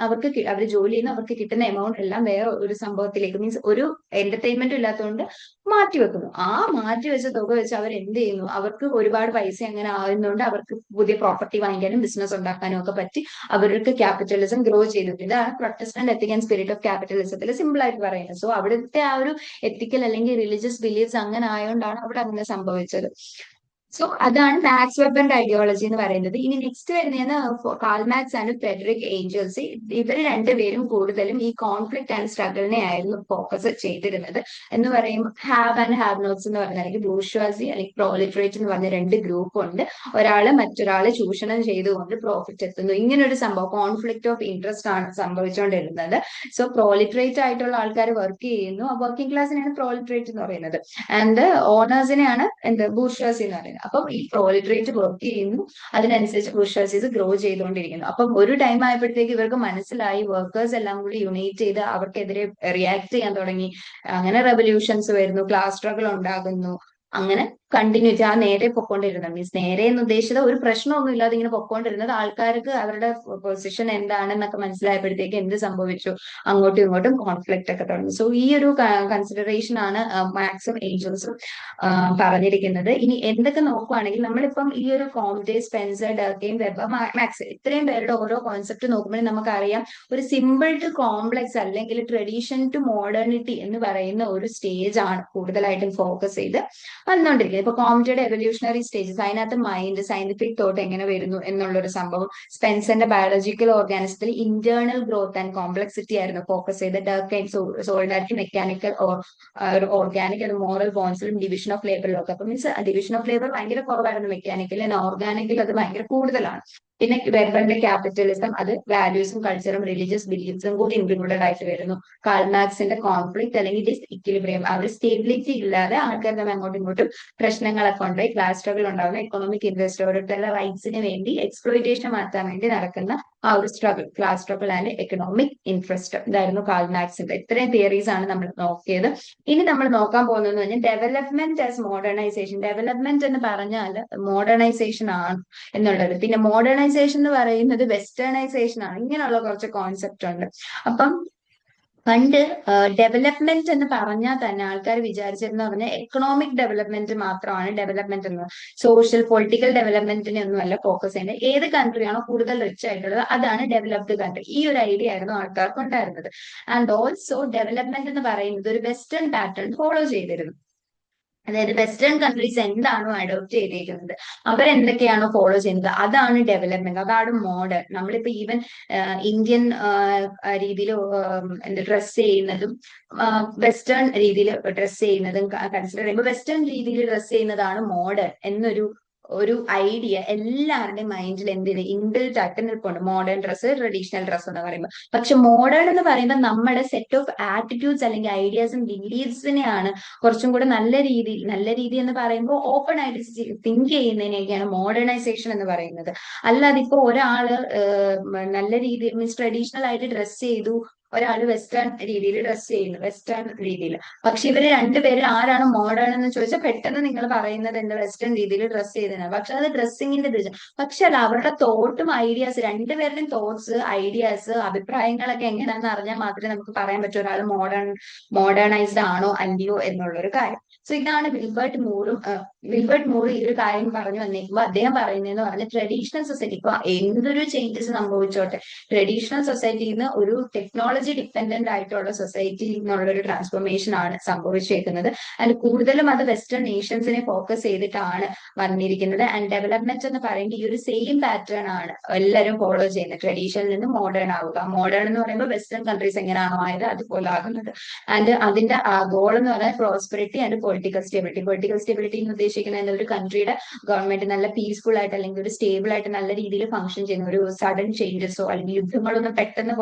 അവർക്ക് അവർ ജോലി ചെയ്യുന്ന അവർക്ക് കിട്ടുന്ന എമൗണ്ട് എല്ലാം വേറെ ഒരു സംഭവത്തിലേക്ക്, മീൻസ് ഒരു എന്റർടൈൻമെന്റ് ഇല്ലാത്തതുകൊണ്ട് മാറ്റിവെക്കുന്നു. ആ മാറ്റിവെച്ച തുക വെച്ച് അവർ എന്ത് ചെയ്യുന്നു, അവർക്ക് ഒരുപാട് പൈസ അങ്ങനെ ആകുന്നതുകൊണ്ട് അവർക്ക് പുതിയ പ്രോപ്പർട്ടി വാങ്ങിക്കാനും ബിസിനസ് ഉണ്ടാക്കാനും ഒക്കെ പറ്റി അവർക്ക് ക്യാപിറ്റലിസം ഗ്രോ ചെയ്തിട്ടുണ്ട്. ഇതാണ് Protestant ethic and spirit of ക്യാപിറ്റലിസത്തിൽ സിമ്പിൾ ആയിട്ട് പറയുന്നത്. സോ അവിടുത്തെ ആ ഒരു എത്തിക്കൽ അല്ലെങ്കിൽ റിലീജിയസ് ബിലീഫ്സ് അങ്ങനെ ആയതുകൊണ്ടാണ് അവിടെ അങ്ങനെ സംഭവിച്ചത്. സോ അതാണ് മാക്സ് വെബറിന്റെ ഐഡിയോളജി എന്ന് പറയുന്നത്. ഇനി നെക്സ്റ്റ് വരുന്നതാണ് Karl Marx and Frederick Engels. ഇവർ രണ്ടുപേരും കൂടുതലും ഈ കോൺഫ്ലിക്ട് ആൻഡ് സ്ട്രഗിളിനെ ആയിരുന്നു ഫോക്കസ് ചെയ്തിരുന്നത്. എന്ന് പറയുമ്പോൾ ഹാവ് ആൻഡ് ഹാവ് നോട്ട്സ് എന്ന് പറഞ്ഞാൽ, അല്ലെങ്കിൽ ബൂർഷ്വാസി അല്ലെങ്കിൽ പ്രോലിറ്ററേറ്റ് എന്ന് പറഞ്ഞ രണ്ട് ഗ്രൂപ്പ് ഉണ്ട്. ഒരാള് മറ്റൊരാളെ ചൂഷണം ചെയ്തുകൊണ്ട് പ്രോഫിറ്റ് എത്തുന്നു. ഇങ്ങനെ ഒരു സംഭവം കോൺഫ്ലിക്ട് ഓഫ് ഇൻട്രസ്റ്റ് ആണ് സംഭവിച്ചുകൊണ്ടിരുന്നത്. സോ പ്രോലിറ്ററേറ്റ് ആയിട്ടുള്ള ആൾക്കാർ വർക്ക് ചെയ്യുന്നു, വർക്കിംഗ് ക്ലാസ്സിനെയാണ് പ്രോലിറ്ററേറ്റ് എന്ന് പറയുന്നത്, ആൻഡ് ഓണേഴ്സിനെയാണ് ബൂർഷ്വാസി എന്ന് പറയുന്നത്. അപ്പം ഈ പ്രോലിറ്ററേറ്റ് വർക്ക് ചെയ്യുന്നു, അതിനനുസരിച്ച് ബൂർഷ്വാസീസ് ഗ്രോ ചെയ്തുകൊണ്ടിരിക്കുന്നു. അപ്പം ഒരു ടൈം ആയപ്പോഴത്തേക്ക് ഇവർക്ക് മനസ്സിലായി, വർക്കേഴ്സ് എല്ലാം കൂടി യുണൈറ്റ് ചെയ്ത് അവർക്കെതിരെ റിയാക്ട് ചെയ്യാൻ തുടങ്ങി. അങ്ങനെ റെവല്യൂഷൻസ് വരുന്നു, ക്ലാസ് സ്ട്രഗിൾ ഉണ്ടാകുന്നു. അങ്ങനെ കണ്ടിന്യൂ ആ നേരെ പൊക്കോണ്ടിരുന്നത്, മീൻസ് നേരെ എന്ന് ഉദ്ദേശിച്ചത് ഒരു പ്രശ്നമൊന്നും ഇല്ലാതെ ഇങ്ങനെ പൊക്കോണ്ടിരുന്നത്, ആൾക്കാർക്ക് അവരുടെ പൊസിഷൻ എന്താണെന്നൊക്കെ മനസ്സിലായപ്പോഴത്തേക്ക് എന്ത് സംഭവിച്ചു, അങ്ങോട്ടും ഇങ്ങോട്ടും കോൺഫ്ലിക്റ്റ് ഒക്കെ തുടങ്ങി. സോ ഈ ഒരു കൺസിഡറേഷൻ ആണ് മാക്സും ഏഞ്ചൽസും പറഞ്ഞിരിക്കുന്നത്. ഇനി എന്തൊക്കെ നോക്കുവാണെങ്കിൽ നമ്മളിപ്പം ഈ ഒരു കോംറ്റെ, സ്പെൻസർ, ഡർക്കെയിം, വെബർ, മാക്സ് ഇത്രയും പേരുടെ ഓരോ കോൺസെപ്റ്റ് നോക്കുമ്പോൾ നമുക്കറിയാം ഒരു സിമ്പിൾ ടു കോംപ്ലക്സ് അല്ലെങ്കിൽ ട്രഡീഷൻ ടു മോഡേണിറ്റി എന്ന് പറയുന്ന ഒരു സ്റ്റേജ് ആണ് കൂടുതലായിട്ടും ഫോക്കസ് ചെയ്ത് വന്നുകൊണ്ടിരിക്കുന്നത്. ഇപ്പൊ കോംറ്റയുടെ എവല്യൂഷണറി സ്റ്റേജസ്, അതിനകത്ത് മൈൻഡ്, സയന്റിഫിക് തോട്ട് എങ്ങനെ വരുന്നു എന്നുള്ളൊരു സംഭവം. സ്പെൻസറിന്റെ ബയോളജിക്കൽ ഓർഗാനിസത്തിൽ ഇന്റേണൽ ഗ്രോത്ത് ആൻഡ് കോംപ്ലക്സിറ്റി ആയിരുന്നു ഫോക്കസ് ചെയ്ത്. Durkheim solidarity, mechanical organic and moral ബോൺസിലും ഡിവിഷൻ ഓഫ് ലേബറിലും ഒക്കെ. അപ്പൊ മീൻസ് ഡിവിഷൻ ഓഫ് ലേബർ ഭയങ്കര കുറവായിരുന്നു മെക്കാനിക്കൽ, ഓർഗാനിക്കിൽ അത് ഭയങ്കര കൂടുതലാണ്. പിന്നെ വെബറിന്റെ ക്യാപിറ്റലിസം, അത് വാല്യൂസും കൾച്ചറും റിലീജിയസ് ബിലീഫ്സും കൂടി ഇൻക്ലൂഡഡ് ആയിട്ട് വരുന്നു. കാൾ മാർക്സിന്റെ കോൺഫ്ലിക്ട് അല്ലെങ്കിൽ ഡിസ്ഇക്വിലിബ്രിയം, അവർ സ്റ്റേബിലിറ്റി ഇല്ലാതെ ആൾക്കാർ തമ്മിൽ അങ്ങോട്ടും ഇങ്ങോട്ടും പ്രശ്നങ്ങളൊക്കെ ഉണ്ടായി, ക്ലാസ് സ്ട്രഗിൾ ഉണ്ടാവുന്ന, എക്കണോമിക് ഇൻട്രസ്റ്റ്, ഓരോരുത്തരുടെ റൈറ്റ്സിന് വേണ്ടി എക്സ്പ്ലോയിറ്റേഷൻ മാറ്റാൻ വേണ്ടി നടക്കുന്ന ആ ഒരു struggle, class struggle and economic interest, ഇതായിരുന്നു കാൾ മാർക്സിന്റെ. ഇത്രയും തിയറീസ് ആണ് നമ്മൾ നോക്കിയത്. ഇനി നമ്മൾ നോക്കാൻ പോകുന്നത് പറഞ്ഞാൽ ഡെവലപ്മെന്റ് ആസ് മോഡേണൈസേഷൻ. ഡെവലപ്മെന്റ് എന്ന് പറഞ്ഞാൽ മോഡേണൈസേഷൻ ആണ് എന്നുള്ളത്. പിന്നെ മോഡേണൈസേഷൻ എന്ന് പറയുന്നത് വെസ്റ്റേണൈസേഷൻ ആണ്. ഇങ്ങനെയുള്ള കുറച്ച് കോൺസെപ്റ്റ് ഉണ്ട്. അപ്പം പണ്ട് ഡെവലപ്മെന്റ് എന്ന് പറഞ്ഞാൽ തന്നെ ആൾക്കാർ വിചാരിച്ചിരുന്ന പറഞ്ഞാൽ എക്കണോമിക് ഡെവലപ്മെന്റ് മാത്രമാണ് ഡെവലപ്മെന്റ് എന്ന്. സോഷ്യൽ പൊളിറ്റിക്കൽ ഡെവലപ്മെന്റിനെ ഒന്നും അല്ല ഫോക്കസ് ചെയ്യുന്നത്. ഏത് കൺട്രിയാണോ കൂടുതൽ റിച്ച് ആയിട്ടുള്ളത് അതാണ് ഡെവലപ്ഡ് കൺട്രി. ഈ ഒരു ഐഡിയ ആയിരുന്നു ആൾക്കാർക്ക് ഉണ്ടായിരുന്നത്. ആൻഡ് ഓൾസോ ഡെവലപ്മെന്റ് എന്ന് പറയുന്നത് ഒരു വെസ്റ്റേൺ പാറ്റേൺ ഫോളോ ചെയ്തിരുന്നു. അതായത് വെസ്റ്റേൺ കൺട്രീസ് എന്താണോ അഡോപ്റ്റ് ചെയ്തിരിക്കുന്നത്, അവരെന്തൊക്കെയാണോ ഫോളോ ചെയ്യുന്നത്, അതാണ് ഡെവലപ്മെന്റ്, അതാണ് മോഡേൺ. നമ്മളിപ്പോ ഈവൻ ഇന്ത്യൻ രീതിയിൽ ഡ്രസ് ചെയ്യുന്നതും വെസ്റ്റേൺ രീതിയിൽ ഡ്രസ് ചെയ്യുന്നതും കൺസിഡർ ചെയ്യുമ്പോൾ വെസ്റ്റേൺ രീതിയിൽ ഡ്രസ് ചെയ്യുന്നതാണ് മോഡേൺ ഒരു ഐഡിയ എല്ലാവരുടെയും മൈൻഡിൽ എന്തിന് ഇൻബിൽറ്റ് ആയിട്ട് നിൽപ്പുണ്ട്. മോഡേൺ ഡ്രസ്സ്, ട്രഡീഷണൽ ഡ്രസ്സ് എന്ന് പറയുമ്പോൾ. പക്ഷെ മോഡേൺ എന്ന് പറയുമ്പോൾ നമ്മുടെ സെറ്റ് ഓഫ് ആറ്റിറ്റ്യൂഡ്സ് അല്ലെങ്കിൽ ഐഡിയാസും ബിലീഫ്സിനെയാണ് കുറച്ചും കൂടെ നല്ല രീതി എന്ന് പറയുമ്പോൾ ഓപ്പൺ ആയിട്ട് തിങ്ക് ചെയ്യുന്നതിനെയൊക്കെയാണ് മോഡേണൈസേഷൻ എന്ന് പറയുന്നത്. അല്ലാതെ ഇപ്പൊ ഒരാള് നല്ല രീതിയിൽ മീൻസ് ട്രഡീഷണൽ ആയിട്ട് ഡ്രസ് ചെയ്തു, ഒരാൾ വെസ്റ്റേൺ രീതിയിൽ ഡ്രസ് ചെയ്യുന്നു, വെസ്റ്റേൺ രീതിയിൽ. പക്ഷെ ഇവര് രണ്ടുപേരും ആരാണ് മോഡേൺ എന്ന് ചോദിച്ചാൽ പെട്ടെന്ന് നിങ്ങൾ പറയുന്നത് എന്താ, വെസ്റ്റേൺ രീതിയിൽ ഡ്രസ് ചെയ്തതാണ്. പക്ഷെ അത് ഡ്രസ്സിങ്ങിന്റെ ഇത്. പക്ഷെ അല്ല, അവരുടെ തോട്ടും ഐഡിയാസ്, രണ്ടുപേരുടെയും തോട്ട്സ്, ഐഡിയാസ്, അഭിപ്രായങ്ങളൊക്കെ എങ്ങനെയാണെന്ന് അറിഞ്ഞാൽ മാത്രമേ നമുക്ക് പറയാൻ പറ്റൂ ഒരാൾ മോഡേണൈസ്ഡ് ആണോ അല്ലയോ എന്നുള്ളൊരു കാര്യം. സോ ഇതാണ് വിൽബർട്ട് മൂർ ഈ ഒരു കാര്യം പറഞ്ഞു വന്നേക്കുമ്പോൾ അദ്ദേഹം പറയുന്നതെന്ന് പറഞ്ഞാൽ ട്രഡീഷണൽ സൊസൈറ്റി ഇപ്പൊ എന്തൊരു ചേഞ്ചസ് സംഭവിച്ചോട്ടെ, ട്രഡീഷണൽ സൊസൈറ്റിയിൽ നിന്ന് ഒരു ടെക്നോളജി ടെക്നോളജി ഡിപ്പെൻഡന്റ് ആയിട്ടുള്ള സൊസൈറ്റി എന്നുള്ള ഒരു ട്രാൻസ്ഫോർമേഷൻ ആണ് സംഭവിച്ചേക്കുന്നത്. ആൻഡ് കൂടുതലും അത് വെസ്റ്റേൺ നേഷൻസിനെ ഫോക്കസ് ചെയ്തിട്ടാണ് വന്നിരിക്കുന്നത്. ആൻഡ് ഡെവലപ്മെന്റ് എന്ന് പറയുമ്പോൾ ഈ ഒരു സെയിം പാറ്റേൺ ആണ് എല്ലാവരും ഫോളോ ചെയ്യുന്നത്. ട്രഡീഷനിൽ നിന്ന് മോഡേൺ ആവുക. മോഡേൺ എന്ന് പറയുമ്പോൾ വെസ്റ്റേൺ കൺട്രീസ് എങ്ങനെയാണോ ആയത് അതുപോലെ ആകുന്നത്. ആൻഡ് അതിന്റെ ഗോൾ എന്ന് പറയുന്നത് prosperity and political stability. Political stability എന്ന് ഉദ്ദേശിക്കുന്നത് ഒരു കൺട്രിയുടെ ഗവൺമെന്റ് നല്ല പീസ്ഫുൾ ആയിട്ട് അല്ലെങ്കിൽ ഒരു സ്റ്റേബിൾ ആയിട്ട് നല്ല രീതിയിൽ ഫംഗ്ഷൻ ചെയ്യുന്ന, ഒരു സഡൻ ചേഞ്ചസോ അല്ലെങ്കിൽ യുദ്ധങ്ങളൊന്നും പെട്ടെന്ന്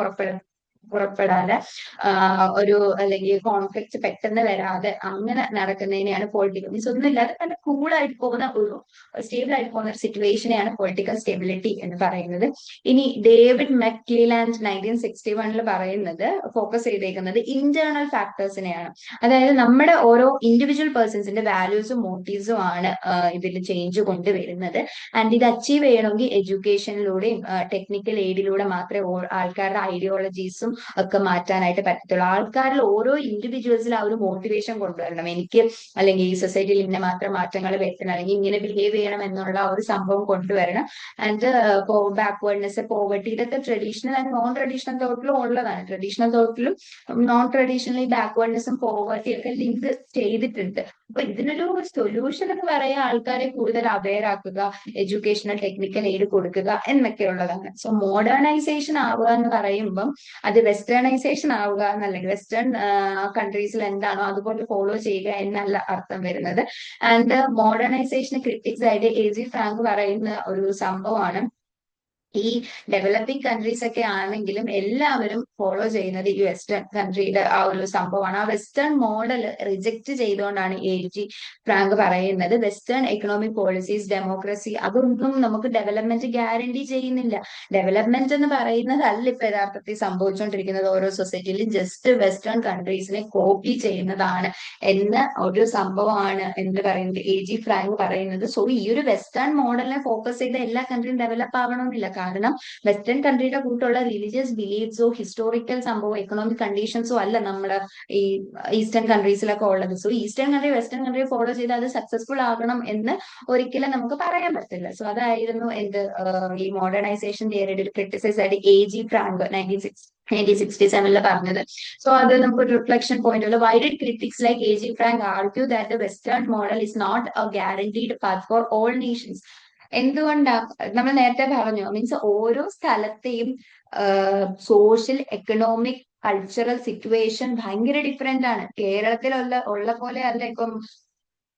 പുറപ്പെടാതെ ഒരു അല്ലെങ്കിൽ കോൺഫ്ലിക്റ്റ് പെട്ടെന്ന് വരാതെ അങ്ങനെ നടക്കുന്നതിനെയാണ് പൊളിറ്റിക്കൽ മീൻസ് ഒന്നും ഇല്ലാതെ നല്ല കൂളായിട്ട് പോകുന്ന ഒരു സ്റ്റേബിൾ ആയിട്ട് പോകുന്ന ഒരു സിറ്റുവേഷനെയാണ് പൊളിറ്റിക്കൽ സ്റ്റെബിലിറ്റി എന്ന് പറയുന്നത്. ഇനി ഡേവിഡ് മെക്ക്ലീലാൻഡ് 1961 പറയുന്നത് ഫോക്കസ് ചെയ്തേക്കുന്നത് ഇന്റേണൽ ഫാക്ടേഴ്സിനെയാണ്. അതായത് നമ്മുടെ ഓരോ ഇൻഡിവിജ്വൽ പേഴ്സൺസിന്റെ വാല്യൂസും മോട്ടീവ്സും ആണ് ഇതിൽ ചേഞ്ച് കൊണ്ടുവരുന്നത്. ആൻഡ് ഇത് അച്ചീവ് ചെയ്യണമെങ്കിൽ എഡ്യൂക്കേഷനിലൂടെയും ടെക്നിക്കൽ എയ്ഡിലൂടെ മാത്രമേ ആൾക്കാരുടെ ഐഡിയോളജീസും ഒക്കെ മാറ്റാനായിട്ട് പറ്റത്തുള്ളൂ. ആൾക്കാരിൽ ഓരോ ഇൻഡിവിജ്വൽസിൽ ആ ഒരു മോട്ടിവേഷൻ കൊണ്ടുവരണം. എനിക്ക് അല്ലെങ്കിൽ ഈ സൊസൈറ്റിയിൽ ഇങ്ങനെ മാത്രം മാറ്റങ്ങൾ വരുത്തണം അല്ലെങ്കിൽ ഇങ്ങനെ ബിഹേവ് ചെയ്യണം എന്നുള്ള ഒരു സംഭവം കൊണ്ടുവരണം. ആൻഡ് ബാക്ക്വേർഡ്നെസ്, പോവർട്ടി, ഇതൊക്കെ ട്രഡീഷണൽ ആൻഡ് നോൺ ട്രഡീഷണൽ തോട്ടിലും ഉള്ളതാണ്. ട്രഡീഷണൽ തോട്ടിലും നോൺ ട്രഡീഷണൽ ബാക്ക്വേർഡ്നെസ്സും പോവർട്ടി ഒക്കെ ലിങ്ക് ചെയ്തിട്ടുണ്ട്. അപ്പൊ ഇതിനൊരു സൊല്യൂഷൻ എന്ന് പറയാൻ ആൾക്കാരെ കൂടുതൽ അവെയർ ആക്കുക, എഡ്യൂക്കേഷണൽ ടെക്നിക്കൽ എയ്ഡ് കൊടുക്കുക എന്നൊക്കെയുള്ളതാണ്. സോ മോഡേണൈസേഷൻ ആവുക എന്ന് പറയുമ്പം അത് വെസ്റ്റേണൈസേഷൻ ആവുക എന്നല്ലെങ്കിൽ വെസ്റ്റേൺ കൺട്രീസിൽ എന്താണോ അതുപോലെ ഫോളോ ചെയ്യുക എന്നല്ല അർത്ഥം വരുന്നത്. ആൻഡ് മോഡേണൈസേഷൻ ക്രിട്ടിക്സ് ആയിട്ട് എ.ജി. ഫ്രാങ്ക് പറയുന്ന ഒരു സംഭവമാണ്, ഈ ഡെവലപ്പിംഗ് കൺട്രീസ് ഒക്കെ ആണെങ്കിലും എല്ലാവരും ഫോളോ ചെയ്യുന്നത് ഈ വെസ്റ്റേൺ കൺട്രിയുടെ ആ ഒരു സംഭവമാണ്. ആ വെസ്റ്റേൺ മോഡൽ റിജക്ട് ചെയ്തുകൊണ്ടാണ് എ.ജി. ഫ്രാങ്ക് പറയുന്നത് വെസ്റ്റേൺ എക്കണോമിക് പോളിസീസ്, ഡെമോക്രസി അതൊന്നും നമുക്ക് ഡെവലപ്മെന്റ് ഗ്യാരണ്ടി ചെയ്യുന്നില്ല. ഡെവലപ്മെന്റ് എന്ന് പറയുന്നത് അല്ല ഇപ്പൊ യഥാർത്ഥത്തിൽ സംഭവിച്ചുകൊണ്ടിരിക്കുന്നത്. ഓരോ സൊസൈറ്റിയിലും ജസ്റ്റ് വെസ്റ്റേൺ കൺട്രീസിനെ കോപ്പി ചെയ്യുന്നതാണ് എന്ന ഒരു സംഭവമാണ് എന്ത് പറയുന്നത് എ.ജി. ഫ്രാങ്ക് പറയുന്നത്. സോ ഈ ഒരു വെസ്റ്റേൺ മോഡലിനെ ഫോക്കസ് ചെയ്ത് എല്ലാ കൺട്രിയും ഡെവലപ്പ് ആവണമെന്നില്ല. കാരണം വെസ്റ്റേൺ കൺട്രിയുടെ കൂട്ടുള്ള റിലീജിയസ് ബിലീഫ്സോ ഹിസ്റ്റോറിക്കൽ സംഭവം എക്കണോമിക് കണ്ടീഷൻസോ അല്ല നമ്മുടെ ഈ ഈസ്റ്റേൺ കൺട്രീസിലൊക്കെ ഉള്ളത്. So eastern country western country follow ചെയ്ത് അത് സക്സസ്ഫുൾ ആകണം എന്ന് ഒരിക്കലും നമുക്ക് പറയാൻ പറ്റില്ല. സോ അതായിരുന്നു ഈ മോഡേണൈസേഷൻ തിയറിയുടെ ഒരു ക്രിറ്റിസൈസ് ആയിട്ട് എ.ജി. ഫ്രാങ്ക് 1967 പറഞ്ഞത്. സോ അത് നമുക്ക് reflection point. Why did critics like A G. Frank argue that the western model is not a guaranteed path for all nations? എന്തുകൊണ്ടാ? നമ്മൾ നേരത്തെ പറഞ്ഞു, മീൻസ് ഓരോ സ്ഥലത്തെയും സോഷ്യൽ, എക്കണോമിക്, കൾച്ചറൽ സിറ്റുവേഷൻ ഭയങ്കര ഡിഫറെന്റ് ആണ്. കേരളത്തിലുള്ള പോലെ അല്ല ഇപ്പം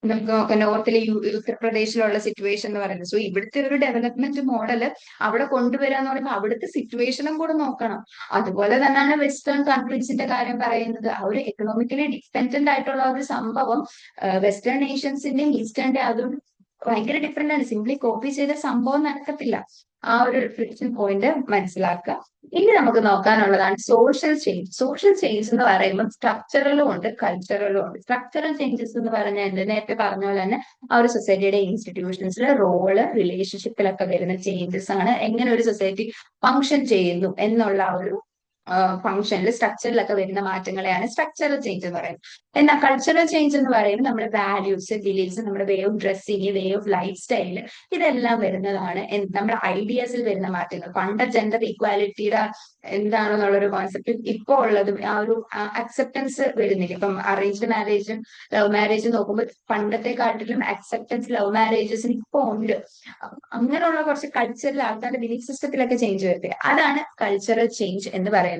നമുക്ക് നോർത്തിലെ ഉത്തർപ്രദേശിലുള്ള സിറ്റുവേഷൻ എന്ന് പറയുന്നത്. സോ ഇവിടുത്തെ ഒരു ഡെവലപ്മെന്റ് മോഡല് അവിടെ കൊണ്ടുവരിക എന്ന് പറയുമ്പോൾ അവിടുത്തെ സിറ്റുവേഷനും കൂടെ നോക്കണം. അതുപോലെ തന്നെയാണ് വെസ്റ്റേൺ കൺട്രീസിന്റെ കാര്യം പറയുന്നത്. ആ ഒരു എക്കണോമിക്കലി ഡിപ്പെൻഡന്റ് ആയിട്ടുള്ള ഒരു സംഭവം വെസ്റ്റേൺ നേഷൻസിന്റെയും ഈസ്റ്റേണിന്റെ അതും ഭയങ്കര ഡിഫറെന്റ് ആണ്. സിംപ്ലി കോപ്പി ചെയ്ത സംഭവം നടക്കത്തില്ല. ആ ഒരു റിഫ്ലക്ഷൻ പോയിന്റ് മനസ്സിലാക്കുക. ഇനി നമുക്ക് നോക്കാനുള്ളതാണ് സോഷ്യൽ ചേഞ്ച്. സോഷ്യൽ ചേഞ്ച് എന്ന് പറയുമ്പോൾ സ്ട്രക്ചറലും ഉണ്ട്, കൾച്ചറലും ഉണ്ട്. സ്ട്രക്ചറൽ ചേഞ്ചസ് എന്ന് പറഞ്ഞാൽ നേരത്തെ പറഞ്ഞ പോലെ തന്നെ ആ ഒരു സൊസൈറ്റിയുടെ ഇൻസ്റ്റിറ്റ്യൂഷൻസിലെ റോള്, റിലേഷൻഷിപ്പിലൊക്കെ വരുന്ന ചേഞ്ചസ് ആണ്. എങ്ങനെ ഒരു സൊസൈറ്റി ഫങ്ഷൻ ചെയ്യുന്നു എന്നുള്ള ഒരു ഫംഗ്ഷനിൽ, സ്ട്രക്ചറിലൊക്കെ വരുന്ന മാറ്റങ്ങളെയാണ് സ്ട്രക്ചറൽ ചേഞ്ച് എന്ന് പറയുന്നത്. എന്നാൽ കൾച്ചറൽ ചേഞ്ച് എന്ന് പറയുമ്പോൾ നമ്മുടെ വാല്യൂസ്, ബിലീഫ്സ്, നമ്മുടെ way of dressing, way of life style ഇതെല്ലാം വരുന്നതാണ്. നമ്മുടെ ഐഡിയാസിൽ വരുന്ന മാറ്റങ്ങൾ. പണ്ട് ജെൻഡർ ഈക്വാലിറ്റിയുടെ എന്താണെന്നുള്ളൊരു കോൺസെപ്റ്റ് ഇപ്പൊ ഉള്ളത് ആ ഒരു അക്സെപ്റ്റൻസ് വരുന്നില്ല. ഇപ്പം അറേഞ്ച്ഡ് മാരേജും ലവ് മാരേജും നോക്കുമ്പോൾ പണ്ടത്തെക്കാട്ടിലും അക്സെപ്റ്റൻസ് ലവ് മാരേജസിന് ഇപ്പൊ ഉണ്ട്. അങ്ങനെയുള്ള കുറച്ച് കൾച്ചറിൽ ആൾക്കാരുടെ ബിലീഫ് സിസ്റ്റത്തിലൊക്കെ ചേഞ്ച് വരുത്തുക, അതാണ് കൾച്ചറൽ ചേഞ്ച് എന്ന് പറയുന്നത്.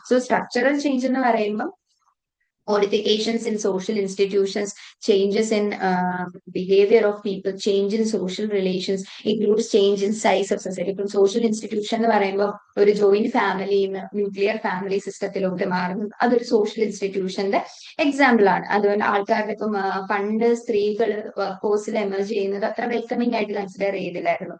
സോ സ്ട്രക്ചറൽ ചേഞ്ച് എന്ന് പറയുമ്പോൾ modifications in social institutions, changes in behavior of people, change in social relations, includes change in size of society. ഇപ്പം സോഷ്യൽ ഇൻസ്റ്റിറ്റ്യൂഷൻ എന്ന് പറയുമ്പോൾ ഒരു ജോയിന്റ് ഫാമിലിന്ന് ന്യൂക്ലിയർ ഫാമിലി സിസ്റ്റത്തിലോട്ട് മാറുന്നത് അതൊരു സോഷ്യൽ ഇൻസ്റ്റിറ്റ്യൂഷന്റെ എക്സാമ്പിൾ ആണ്. അതുപോലെ ആൾക്കാരുടെ ഇപ്പം പണ്ട് സ്ത്രീകൾ വർക്ക് ഫോഴ്സിൽ എമർജ് ചെയ്യുന്നത് അത്ര വെൽക്കമിംഗ് ആയിട്ട് കൺസിഡർ ചെയ്തില്ലായിരുന്നു.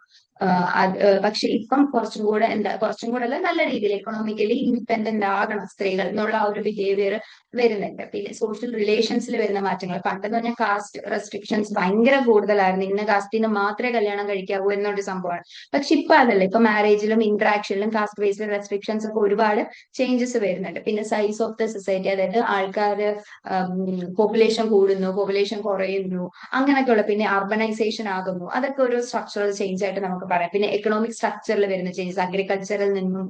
പക്ഷെ ഇപ്പം കുറച്ചും കൂടെ കുറച്ചും കൂടെ അല്ല, നല്ല രീതിയിൽ എക്കണോമിക്കലി ഇൻഡിപെൻഡന്റ് ആകണം സ്ത്രീകൾ എന്നുള്ള ആ ഒരു ബിഹേവിയർ വരുന്നുണ്ട്. വരുന്നുണ്ട്. പിന്നെ സോഷ്യൽ റിലേഷൻസിൽ വരുന്ന മാറ്റങ്ങൾ. പണ്ടെന്ന് പറഞ്ഞാൽ കാസ്റ്റ് റെസ്ട്രിക്ഷൻസ് ഭയങ്കര കൂടുതലായിരുന്നു. ഇന്ന കാസ്റ്റിന് മാത്രമേ കല്യാണം കഴിക്കാവൂ എന്നൊരു സംഭവമാണ്. പക്ഷെ ഇപ്പൊ അതല്ല. ഇപ്പൊ മാരേജിലും ഇന്ററാക്ഷനിലും കാസ്റ്റ് ബേസ്ഡ് റെസ്ട്രിക്ഷൻസ് ഒക്കെ ഒരുപാട് ചേഞ്ചസ് വരുന്നുണ്ട്. പിന്നെ സൈസ് ഓഫ് ദ സൊസൈറ്റി, അതായത് ആൾക്കാര് പോപ്പുലേഷൻ കൂടുന്നു, പോപ്പുലേഷൻ കുറയുന്നു, അങ്ങനെയൊക്കെയുള്ള, പിന്നെ അർബനൈസേഷൻ ആകുന്നു, അതൊക്കെ ഒരു സ്ട്രക്ചറൽ ചേഞ്ച് ആയിട്ട് നമുക്ക് പറയാം. പിന്നെ എക്കണോമിക് സ്ട്രക്ചറിൽ വരുന്ന ചേഞ്ചസ്, അഗ്രികൾച്ചറിൽ നിന്നും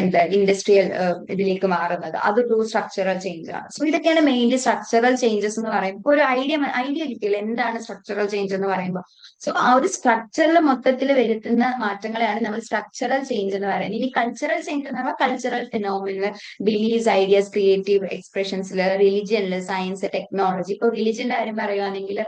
എന്താ ഇൻഡസ്ട്രിയൽ ഇതിലേക്ക് മാറുന്നത്, അതൊരു സ്ട്രക്ചറൽ ചേഞ്ച് ആണ്. സോ ഇതൊക്കെയാണ് മെയിൻലി സ്ട്രക്ചറൽ ചേഞ്ചസ് എന്ന് പറയുമ്പോൾ. ഒരു ഐഡിയ കിട്ടില്ല എന്താണ് സ്ട്രക്ചറൽ ചേഞ്ച് എന്ന് പറയുമ്പോൾ. സോ ആ ഒരു സ്ട്രക്ചറിൽ മൊത്തത്തിൽ വരുത്തുന്ന മാറ്റങ്ങളെയാണ് നമ്മൾ സ്ട്രക്ചറൽ ചേഞ്ച് എന്ന് പറയുന്നത്. ഇനി കൾച്ചറൽ ചേഞ്ച് എന്ന് പറഞ്ഞാൽ cultural phenomenal, beliefs, ideas, creative എക്സ്പ്രഷൻസിൽ, റിലിജിയനിൽ, സയൻസ്, ടെക്നോളജി. ഇപ്പൊ റിലിജിയന്റെ കാര്യം പറയുകയാണെങ്കിൽ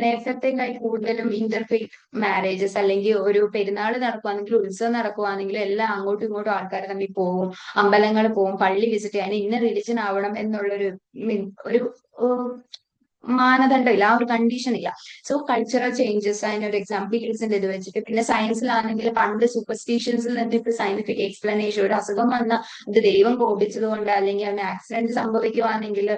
നേരത്തെക്കായി കൂടുതലും ഇന്റർഫെയ്ത്ത് മാരേജസ്, അല്ലെങ്കിൽ ഒരു പെരുന്നാൾ നടക്കുവാണെങ്കിൽ, ഉത്സവം നടക്കുവാണെങ്കിൽ എല്ലാം അങ്ങോട്ടും ഇങ്ങോട്ടും ആൾക്കാർ തമ്മിൽ പോകും, അമ്പലങ്ങൾ പോകും, പള്ളി വിസിറ്റ് ചെയ്യാൻ ഇന്ന റിലിജൻ ആവണം എന്നുള്ളൊരു ഒരു മാനദണ്ഡം ഇല്ല, ആ ഒരു കണ്ടീഷൻ ഇല്ല. സോ കൾച്ചറൽ ചേഞ്ചസ് അതിനൊരു എക്സാമ്പിൾസിന്റെ ഇത് വെച്ചിട്ട്. പിന്നെ സയൻസിലാണെങ്കിൽ പണ്ട് സൂപ്പർസ്റ്റീഷ്യൻസിൽ നിന്ന് ഇപ്പൊ സയന്റിഫിക് എക്സ്പ്ലനേഷൻ. ഒരു അസുഖം വന്ന അത് ദൈവം കോപിച്ചത് കൊണ്ട്, അല്ലെങ്കിൽ അവന് ആക്സിഡന്റ് സംഭവിക്കുവാണെങ്കിൽ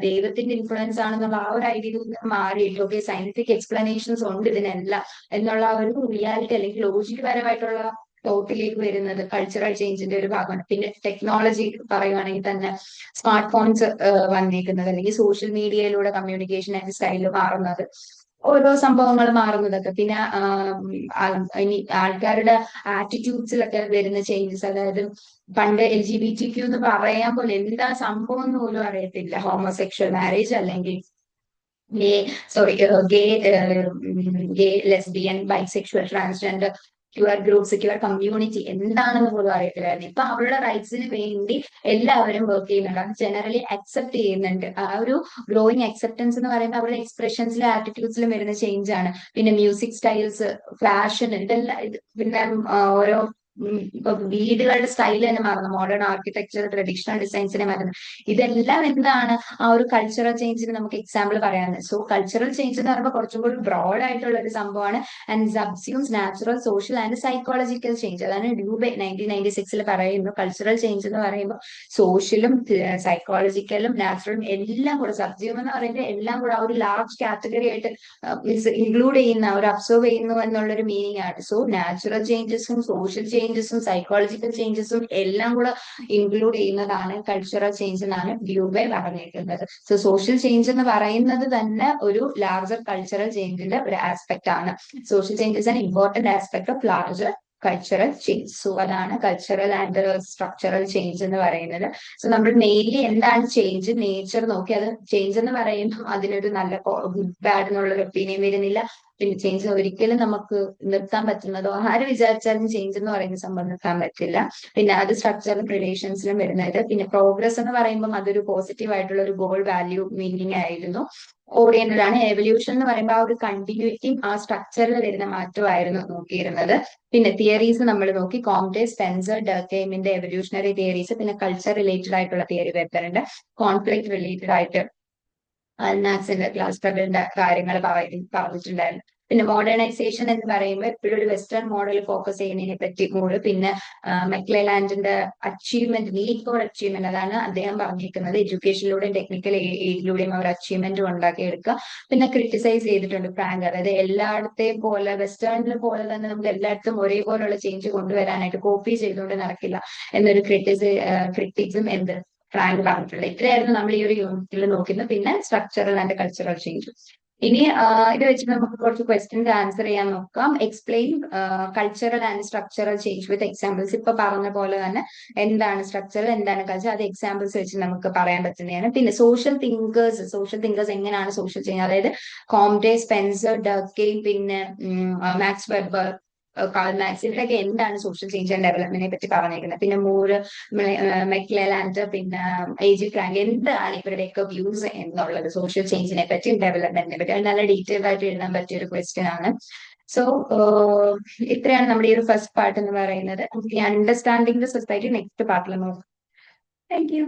ദൈവത്തിന്റെ ഇൻഫ്ലുവൻസ് ആണെന്നുള്ള ആ ഒരു ഐഡിയയിൽ മാറിയിട്ട് ഓക്കെ സയന്റിഫിക് എക്സ്പ്ലനേഷൻസ് ഉണ്ട് ഇതിനെല്ലാം എന്നുള്ള ഒരു റിയാലിറ്റി അല്ലെങ്കിൽ ലോജിക് പരമായിട്ടുള്ള തോട്ടിലേക്ക് വരുന്നത് കൾച്ചറൽ ചേഞ്ചിന്റെ ഒരു ഭാഗമാണ്. പിന്നെ ടെക്നോളജി പറയുവാണെങ്കിൽ തന്നെ സ്മാർട്ട് ഫോൺസ് വന്നിരിക്കുന്നത്, അല്ലെങ്കിൽ സോഷ്യൽ മീഡിയയിലൂടെ കമ്മ്യൂണിക്കേഷൻ ആൻഡ് സ്റ്റൈല് മാറുന്നത്, ഓരോ സംഭവങ്ങൾ മാറുന്നതൊക്കെ. പിന്നെ ഇനി ആൾക്കാരുടെ ആറ്റിറ്റ്യൂഡ്സിലൊക്കെ വരുന്ന ചേഞ്ചസ്, അതായത് പണ്ട് LGBTQ എന്ന് പറയാൻ പോലെ എന്താ സംഭവം എന്ന് പോലും അറിയത്തില്ല. ഹോമോസെക്ഷൽ മാരേജ് അല്ലെങ്കിൽ gay sorry gay gay lesbian, bisexual, transgender, queer groups, queer community എന്താണെന്ന് പോലും അറിയത്തില്ലായിരുന്നു. ഇപ്പൊ അവരുടെ റൈറ്റ്സിന് വേണ്ടി എല്ലാവരും വർക്ക് ചെയ്യുന്നുണ്ട്. അത് ജനറലി അക്സെപ്റ്റ് ചെയ്യുന്നുണ്ട്. ആ ഒരു ഗ്രോയിങ് അക്സെപ്റ്റൻസ് എന്ന് പറയുമ്പോൾ അവരുടെ എക്സ്പ്രഷൻസിലും ആറ്റിറ്റ്യൂഡ്സിലും വരുന്ന ചേഞ്ച് ആണ്. പിന്നെ മ്യൂസിക് സ്റ്റൈൽസ്, ഫാഷൻ, ഇതെല്ലാം പിന്നെ ഓരോ ഇപ്പൊ വീടുകളുടെ സ്റ്റൈൽ തന്നെ മാറുന്നു, മോഡേൺ ആർക്കിടെക്ചർ, ട്രഡീഷണൽ ഡിസൈൻസിനെ മാറുന്നു. ഇതെല്ലാം എന്താണ് ആ ഒരു കൾച്ചറൽ ചേഞ്ചിന് നമുക്ക് എക്സാമ്പിൾ പറയാനുള്ളത്. സോ കൾച്ചറൽ ചേഞ്ച് എന്ന് പറയുമ്പോൾ കുറച്ചും കൂടി ബ്രോഡ് ആയിട്ടുള്ള ഒരു സംഭവമാണ്. And subsumes natural, social and psychological change. അതാണ് ഡ്യൂബെ 1996 പറയുന്നു. കൾച്ചറൽ ചേഞ്ച് എന്ന് പറയുമ്പോൾ സോഷ്യലും സൈക്കോളജിക്കലും നാച്ചുറലും എല്ലാം കൂടെ, സബ്സ്യൂം എന്ന് പറയുന്നത് എല്ലാം കൂടെ ആ ഒരു ലാർജ് കാറ്റഗറി ആയിട്ട് ഇൻക്ലൂഡ് ചെയ്യുന്ന, ഒരു അബ്സർവ് ചെയ്യുന്നു എന്നുള്ളൊരു മീനിങ് ആണ്. സോ നാച്ചുറൽ ചേഞ്ചസും സോഷ്യൽ ചേഞ്ചസും സൈക്കോളജിക്കൽ ചേഞ്ചസും എല്ലാം കൂടെ ഇൻക്ലൂഡ് ചെയ്യുന്നതാണ് കൾച്ചറൽ ചേഞ്ച് എന്നാണ് ഡ്യൂബെ പറഞ്ഞിരിക്കുന്നത്. സോ സോഷ്യൽ ചേഞ്ച് എന്ന് പറയുന്നത് തന്നെ ഒരു ലാർജർ കൾച്ചറൽ ചേഞ്ചിന്റെ ഒരു ആസ്പെക്ട് ആണ്. Social change is an important aspect of larger cultural change. So അതാണ് കൾച്ചറൽ ആൻഡ് സ്ട്രക്ചറൽ ചേഞ്ച് എന്ന് പറയുന്നത്. സോ നമ്മൾ മെയിൻലി എന്താണ് ചേഞ്ച്, നേച്ചർ നോക്കി അത് ചേഞ്ച് എന്ന് പറയുമ്പോൾ അതിനൊരു നല്ല ഗുഡ് ബാഡ് എന്നുള്ളൊരു ഒപ്പീനിയൻ വരുന്നില്ല. പിന്നെ ചേഞ്ച് ഒരിക്കലും നമുക്ക് നിർത്താൻ പറ്റുന്നതോ, ആര് വിചാരിച്ചാലും ചേഞ്ച് എന്ന് പറയുന്ന സംഭവം നിർത്താൻ പറ്റില്ല. പിന്നെ അത് സ്ട്രക്ചറും റിലേഷൻസിലും വരുന്നത്. പിന്നെ പ്രോഗ്രസ് എന്ന് പറയുമ്പോൾ അതൊരു പോസിറ്റീവ് ആയിട്ടുള്ള ഒരു ഗോൾ, വാല്യൂ, മീനിങ് ആയിരുന്നു ഓറിയന്റഡ് ആണ്. എവല്യൂഷൻ എന്ന് പറയുമ്പോൾ ആ ഒരു കണ്ടിന്യൂറ്റിയും ആ സ്ട്രക്ചറിൽ വരുന്ന മാറ്റമായിരുന്നു നോക്കിയിരുന്നത്. പിന്നെ തിയറീസ് നമ്മൾ നോക്കി, കോംറ്റെ, സ്പെൻസർ, ഡർക്കെയിമിന്റെ എവല്യൂഷണറി തിയറീസ്. പിന്നെ കൾച്ചർ റിലേറ്റഡ് ആയിട്ടുള്ള തിയറി പേപ്പറുണ്ട്. കോൺഫ്ലിക്ട് റിലേറ്റഡ് ആയിട്ട് അൽനാക്സിന്റെ ക്ലാസ്റ്ററിന്റെ കാര്യങ്ങൾ പറഞ്ഞിട്ടുണ്ടായിരുന്നു. പിന്നെ മോഡേണൈസേഷൻ എന്ന് പറയുമ്പോൾ എപ്പോഴും ഒരു വെസ്റ്റേൺ മോഡൽ ഫോക്കസ് ചെയ്യുന്നതിനെ പറ്റി കൂടെ. പിന്നെ മെക്ലെലാൻഡിന്റെ അച്ചീവ്മെന്റ്, നീഡ് ഫോർ അച്ചീവ്മെന്റ്, അതാണ് അദ്ദേഹം പറഞ്ഞിരിക്കുന്നത്. എഡ്യൂക്കേഷനിലൂടെയും ടെക്നിക്കൽ എയ്ഡിലൂടെയും അവർ അച്ചീവ്മെന്റ് ഉണ്ടാക്കിയെടുക്കുക. പിന്നെ ക്രിട്ടിസൈസ് ചെയ്തിട്ടുണ്ട് ഫ്രാങ്ക്, അതായത് എല്ലായിടത്തെയും പോലെ വെസ്റ്റേണിലെ പോലെ തന്നെ നമുക്ക് എല്ലായിടത്തും ഒരേപോലുള്ള ചേഞ്ച് കൊണ്ടുവരാനായിട്ട് കോപ്പി ചെയ്തുകൊണ്ട് നടക്കില്ല എന്നൊരു ക്രിറ്റിക്സും എന്ത് ഫ്രാങ്ക് പറഞ്ഞിട്ടുള്ളത്. ഇത്രയായിരുന്നു നമ്മൾ ഈ ഒരു യൂണിറ്റിൽ നോക്കുന്നത്. പിന്നെ സ്ട്രക്ചറൽ ആൻഡ് കൾച്ചറൽ ചേഞ്ച്. ഇനി ഇത് വെച്ചിട്ട് നമുക്ക് കുറച്ച് ക്വസ്റ്റ്യൻസ് ആൻസർ ചെയ്യാൻ നോക്കാം. Explain cultural and structural change with examples. ഇപ്പൊ പറഞ്ഞ പോലെ തന്നെ എന്താണ് സ്ട്രക്ചറൽ, എന്താണ് കൾച്ചർ, അത് എക്സാമ്പിൾസ് വെച്ച് നമുക്ക് പറയാൻ പറ്റുന്നതാണ്. പിന്നെ സോഷ്യൽ തിങ്കേഴ്സ് എങ്ങനെയാണ് സോഷ്യൽ ചേഞ്ച്, അതായത് കോംറ്റെ, സ്പെൻസർ, ഡർക്കെയിം, പിന്നെ മാക്സ് വെബർ, കാൾ മാക്സ്, ഇവരൊക്കെ എന്താണ് സോഷ്യൽ ചേഞ്ച് ആൻഡ് ഡെവലപ്മെന്റിനെ പറ്റി പറഞ്ഞിരിക്കുന്നത്. പിന്നെ മൂര്, മെക്ലെലാൻഡ്, പിന്നെ എ.ജി. ഫ്രാങ്ക്, എന്താണ് ഇവരുടെയൊക്കെ വ്യൂസ് എന്നുള്ളത് സോഷ്യൽ ചേഞ്ചിനെ പറ്റി, ഡെവലപ്മെന്റിനെ പറ്റി. അത് നല്ല ഡീറ്റെയിൽഡ് ആയിട്ട് എഴുതാൻ പറ്റിയ ഒരു ക്വസ്റ്റ്യൻ ആണ്. സോ ഇത്രയാണ് നമ്മുടെ ഈ ഒരു ഫസ്റ്റ് പാർട്ട് എന്ന് പറയുന്നത്. അണ്ടർസ്റ്റാൻഡിങ് ദ സൊസൈറ്റി നെക്സ്റ്റ് പാർട്ടിൽ നോക്കാം. Thank you.